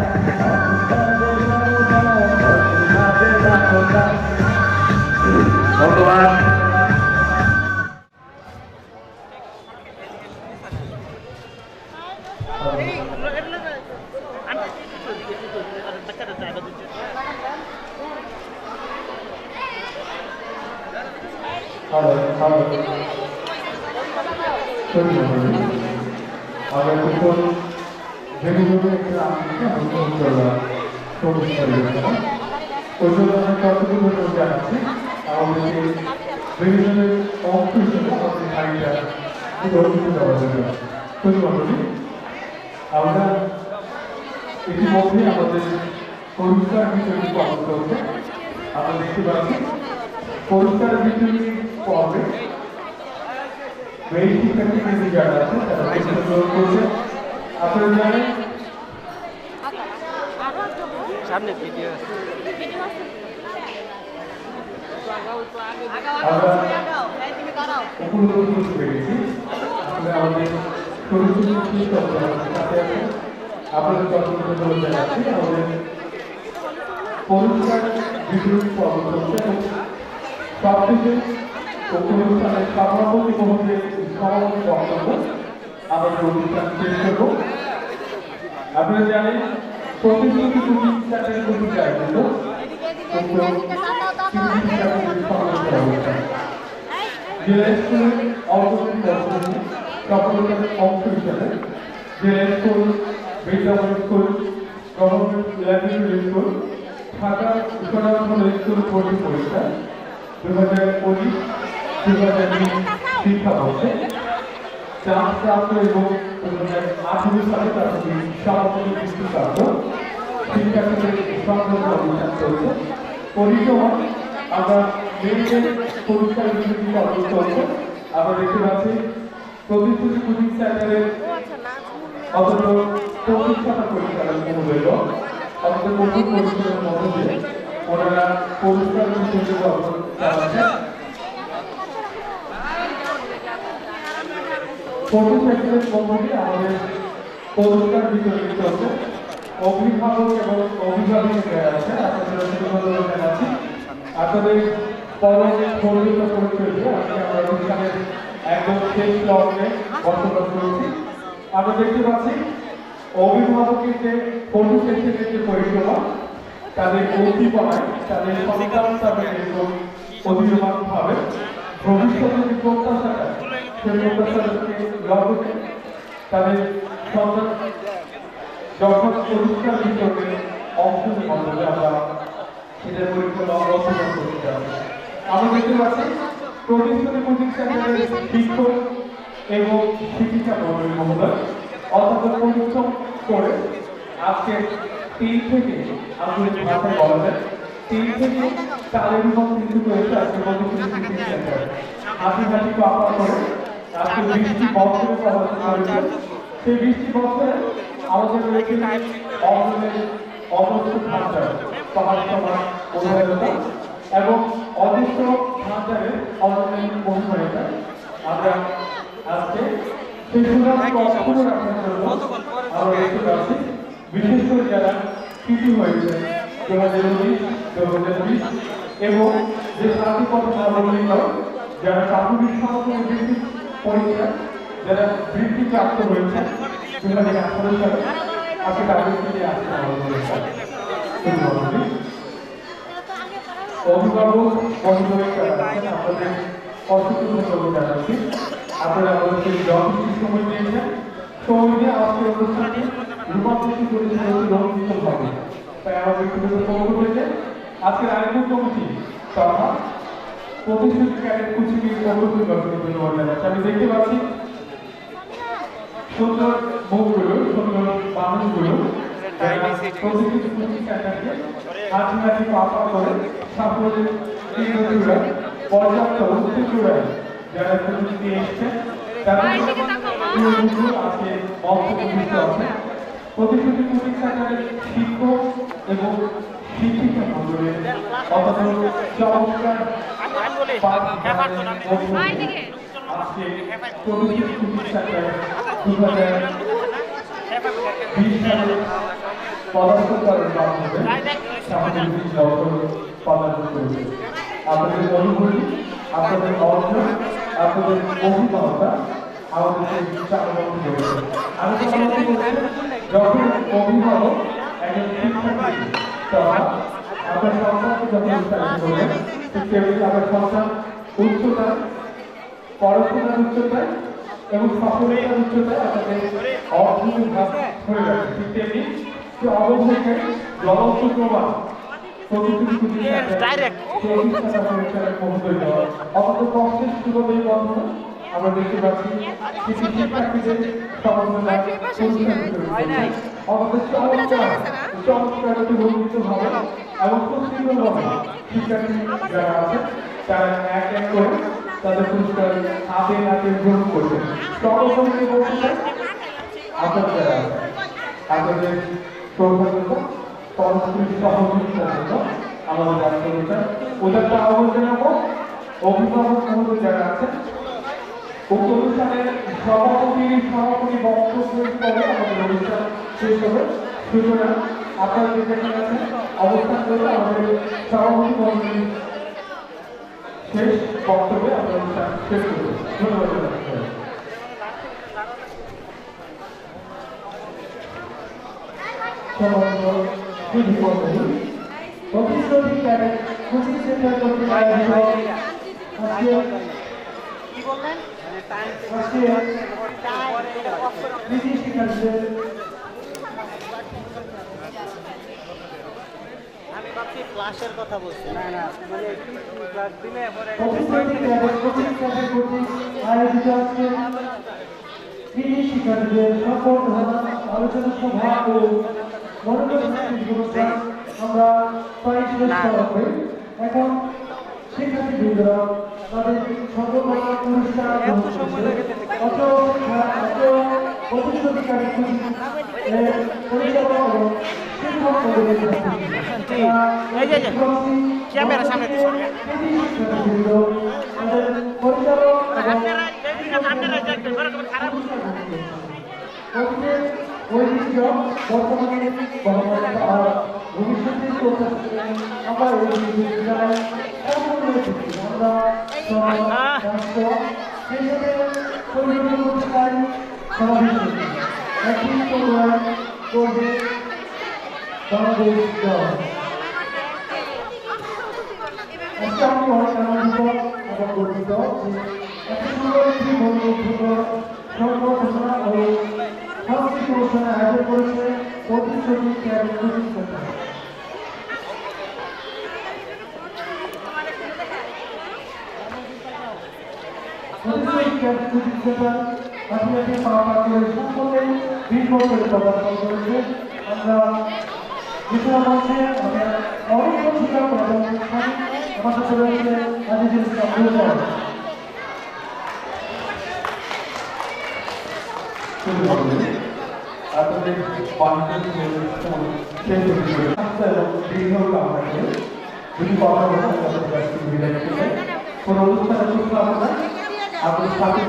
Speaker 11: ধন্যবাদ।
Speaker 1: আমরা তখন যেগুলো একটা অনুভব করলাম ওই জন্য আমরা কতগুলো জানাচ্ছি আমাদেরকে বিভিন্ন অংশ হিসেবে আমাদের শাড়িটা গর্বিত দেওয়ার জন্য প্রতিবন্ধী আমরা ইতিমধ্যে আমাদের পুরস্কার বিতরণী পর্ব চলছে। আমরা দেখতে পাচ্ছি পুরস্কার বিতরণী পর্বে মেয়ে শিক্ষার্থী যারা আছে তারা অংশগ্রহণ করছে। আপনারা জানেন
Speaker 6: সামনে ভিডিও
Speaker 1: উপলব্ধি করতে পেরেছি আসলে আমাদের সরস্বতী সাথে আছে আপনাদের কতগুলো জানাচ্ছি আমাদের পুরস্কার বিতরণী পর্ব চলছে এবং সবথেকে অনুষ্ঠানের সভাপতি মহোদয়ের সভাপতি বক্তব্য আমাদের অনুষ্ঠান শেষ করব। আপনারা জানেন প্রতিশ্রুতি প্রতিষ্ঠানের প্রতি চাইছিল জেলা স্কুলের অর্থনৈতিক অর্থনীতি সফলতার অংশ হিসাবে জেলা school Bidyamoyee school government laboratory school Dhaka উত্তরাঞ্চল স্কুল ভর্তি পরীক্ষা 2019-2020 শিক্ষাবর্ষে চান্সপ্রাপ্ত এবং 2018 সালে প্রাথমিক সমাপনী বৃত্তিপ্রাপ্ত শিক্ষার্থীদের সংগ্রহ অভিযান চলছে। পরিক্রমণ আমরা মেয়েদের পুরস্কার বিতরণী পর্ব চলছে। আমরা দেখতে পাচ্ছি প্রতিশ্রুতি কোচিং সেন্টারের অথচ প্রতিষ্ঠাতা পরিচালক মহোদয় অথচ প্রথম পরিচালকের মধ্য দিয়ে ওনারা পুরস্কার বিতরণী পর্ব চালাচ্ছেন। প্রথম সেক্টরের মধ্যে আমাদের পুরস্কার বিতরণী চলছে। অভিভাবক এবং অভিভাবক আছে আপনাদের ধন্যবাদ জানাচ্ছি। আপনাদের পরবর্তী পরিচিত পরিচয় দিয়ে আজকে আমরা অনুষ্ঠানের একদম শেষ লগ্নে বসবাস করছি। আমরা দেখতে পাচ্ছি অভিভাবকের যে ফটো সেকশনের যে পরিক্রমা তাদের উদ্দীপনায় তাদের সন্তান তাদের এরকম অভিমান ভাবে ভবিষ্যতের যে প্রত্যাশাটা সেই প্রত্যাশাকে লক্ষ্যে তাদের সন্তান যখন পুরস্কার বিতরণে অংশ নিতে আমরা সেটার পরিকল্পনা অবস্থান করতে চাই। আমরা দেখতে পাচ্ছি প্রতিষ্ঠানে কোচিং সেন্টারের শিক্ষক এবং শিক্ষিকা মণ্ডলী মহোদয় অত্যন্ত পরিশ্রম করে আজকে 3 থেকে আধুনিক ভাষায় বলা যায় 3 থেকে 4 বিভাগ কিন্তু রয়েছে আজকে প্রতিষ্ঠানে কোচিং সেন্টারে হাঁটি হাঁটি পাপা করে আজকে 20টি বছরের পড়াশোনা করেছে। সেই 20টি বছরে আমাদের রয়েছে অর্জনের অজস্র ধাঁচার পাহাড় সমান উদাহরণতা এবং অজস্র ধাঁচারের অর্জনের পরিমাণটা আমরা আজকে সেই সুনাম অক্ষুণ্ণ রাখার জন্য আমরা দেখতে পাচ্ছি বিশেষ করে যারা কৃতি হয়েছে 2019-2020 এবং যে শান্তিপথ নাগরিক যারা প্রাথমিক সমাপনী বৃত্তি পরীক্ষা যারা বৃত্তি প্রাপ্ত হয়েছে 2018 সালে আজকে তাদের থেকে আসছে আমাদের অভিভাবক অভিভাবিকারা আছেন আপনাদের অসংখ্য ধন্যবাদ জানাচ্ছি। আপনারা আমাদেরকে যথেষ্ট সময় দিয়েছেন। সময় দিয়ে আজকের অনুষ্ঠানটি রূপান্তরিত করেছেন রঞ্জিতভাবে। তাই আমার ব্যক্তিগত পক্ষ থেকে আজকের আয়োজক কমিটি তথা প্রতিশ্রুতি ক্যাডেট কুচিকে অবশ্যই ধন্যবাদ জানাচ্ছি। আমি দেখতে পাচ্ছি সুন্দর মুখগুলো, সুন্দর মানুষগুলো প্রতিশ্রুতি কুচি ক্যাডেটকে হাঁটি হাঁটি পাপা করে সাফল্যের তীব্রচূড়া পর্যাপ্ত উত্তেজনায় যারা প্রতিশ্রুতি এসছেন তাদের আজকে মঞ্চে আছে প্রতিশ্রুতি কুচি সেন্টারের শিক্ষক এবং শিক্ষিকা মন্ডলের অত্যন্ত চমৎকার আজকে প্রতিশ্রুতি কুচি সেন্টার 2020 সালে পদার্পণ করার মাধ্যমে সামাজিক জগৎ পদার্পণ করেছে। আপনাদের অনুভূতি, আপনাদের অর্জন, আপনাদের অভিজ্ঞতা আমাদের চাকরি করেছে। আমি যখন অভিভাবক একজন শিক্ষার্থী তখন আপনার সন্তানকে যখন উৎসাহিত করবেন ঠিক তেমনি আপনার সন্তান উচ্চতা, পড়াশোনার উচ্চতায় এবং সফলতার উচ্চতায় আপনাদের অর্থনৈতিক ভাব হয়ে যাবে। ঠিক তেমনি সে অবশ্যই জ্বলন্ত প্রমাণ প্রতিশ্রুতি কুচি অত্যন্ত কষ্টের সুযোগ এই বন্ধন আমরা দেখতে পাচ্ছি শিক্ষার্থীদের সমন্বয় আমাদের চমৎকার গর্বিত ভাবে এবং সুশৃঙ্খলভাবে শিক্ষার্থী যারা আছে তারা এক এক করে তাদের পুরস্কার হাতে হাতে গ্রহণ করবে। সর্বপ্রথমে বলতে চাই আপনারা যারা আছে আপনাদের সৌভাগ্যতা সংস্কৃতি সহযোগিতার জন্য আমাদের রাষ্ট্রপতি ওদেরকে আহ্বান জানাবো। অভিভাবক মহোদয় যারা আছেন উক্ত অনুষ্ঠানের সভাপতি বক্তব্যের পরে আমাদের অনুষ্ঠান শেষ হবে। সুতরাং আপনারা যেখানে আছেন অবস্থান করে আমাদের সভাপতি মহোদয় শেষ বক্তব্যে আপনার অনুষ্ঠান শেষ করবে। ধন্যবাদ।
Speaker 2: প্রতিশ্রুতি ক্যাডেট কোচিং সেন্টার কর্তৃক আয়োজিত কৃষি শিক্ষার্থীদের
Speaker 12: ক্লাসের কথা বলছি
Speaker 2: প্রতিশ্রুতি ক্যাডেট কোচিং সেন্টার কর্তৃক আয়োজিত কৃষি শিক্ষার্থীদের সকল আলোচনা সভা ও মনোযোগ আমরা প্রায় শেষ করা হয়। এখন শিক্ষার্থীবৃন্দরা তাদের সর্বমোট পুরস্কার প্রতিশ্রুতিকারী পরিচালক এবং শিক্ষক
Speaker 12: ক্যামেরা সামনে
Speaker 2: পরিচালক ঐতিহ্য বর্তমানে ভবিষ্যতে আমরা সেই সাথে পরিচালনা করতে চাই সমাবেশ একদিন করবে বাংলাদেশ দল। আজকে আমি অনেক আনন্দিত এবং গর্বিত এত সুন্দর একটি বন্ধুত্ব সংবর্ধনা ও সাংস্কৃতিক অনুষ্ঠানে আয়োজন করেছে প্রতিশ্রুতি ক্যাডেট কোচিং সেন্টার। প্রতিশ্রুতি ক্যাডেট কোচিং সেন্টার কাছাকাছি পাওয়া করে সকলে 20 বছরের পদার্পণ করেছে। আমরা বিশাল মঞ্চে অনেক ছিলাম এবং আমার সাথে রয়েছে আজিজুল ইসলাম।
Speaker 1: আপনাদের যদি কথা বলেন কোন অনুষ্ঠানে সুস্থ আপনার আপনার সাথে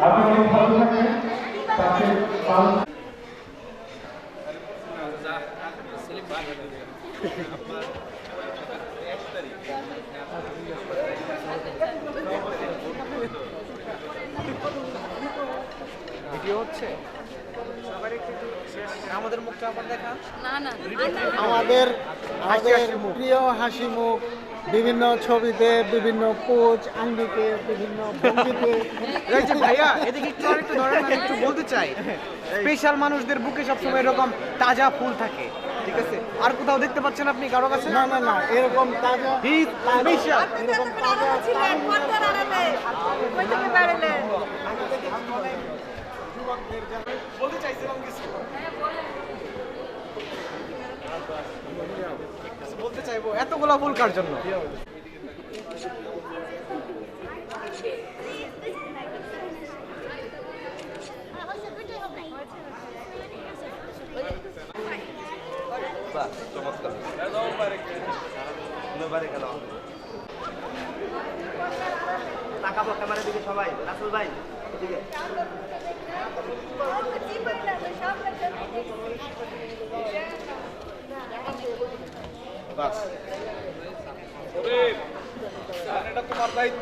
Speaker 1: আপনি অনেক ভালো থাকবেন তাকে
Speaker 12: ভিডিও হচ্ছে সবার একটু আমাদের মুখটা আবার দেখা
Speaker 2: আমাদের আমাদের প্রিয় হাসি মুখ বিভিন্ন ছবিতে বিভিন্ন পোজ আঙ্গিকে বিভিন্ন ভঙ্গিতে
Speaker 12: এই যে ভাইয়া এদিকে একটু আরেকটু ধরেন আমি একটু বলতে চাই স্পেশাল মানুষদের বুকে সবসময় এরকম তাজা ফুল থাকে ঠিক আছে আর কোথাও দেখতে পাচ্ছেন আপনি কারো কাছে
Speaker 2: না না না এরকম তাজা
Speaker 12: স্পেশাল
Speaker 2: এরকম তাজা
Speaker 12: বলতে চাইছিলাম কিছু বলতে চাইবো এতগুলা ফুল কার জন্য
Speaker 6: তাকাবো ক্যামেরার দিকে সবাই রাসেল ভাই এদিকে
Speaker 12: বাস এটা তোমার দায়িত্ব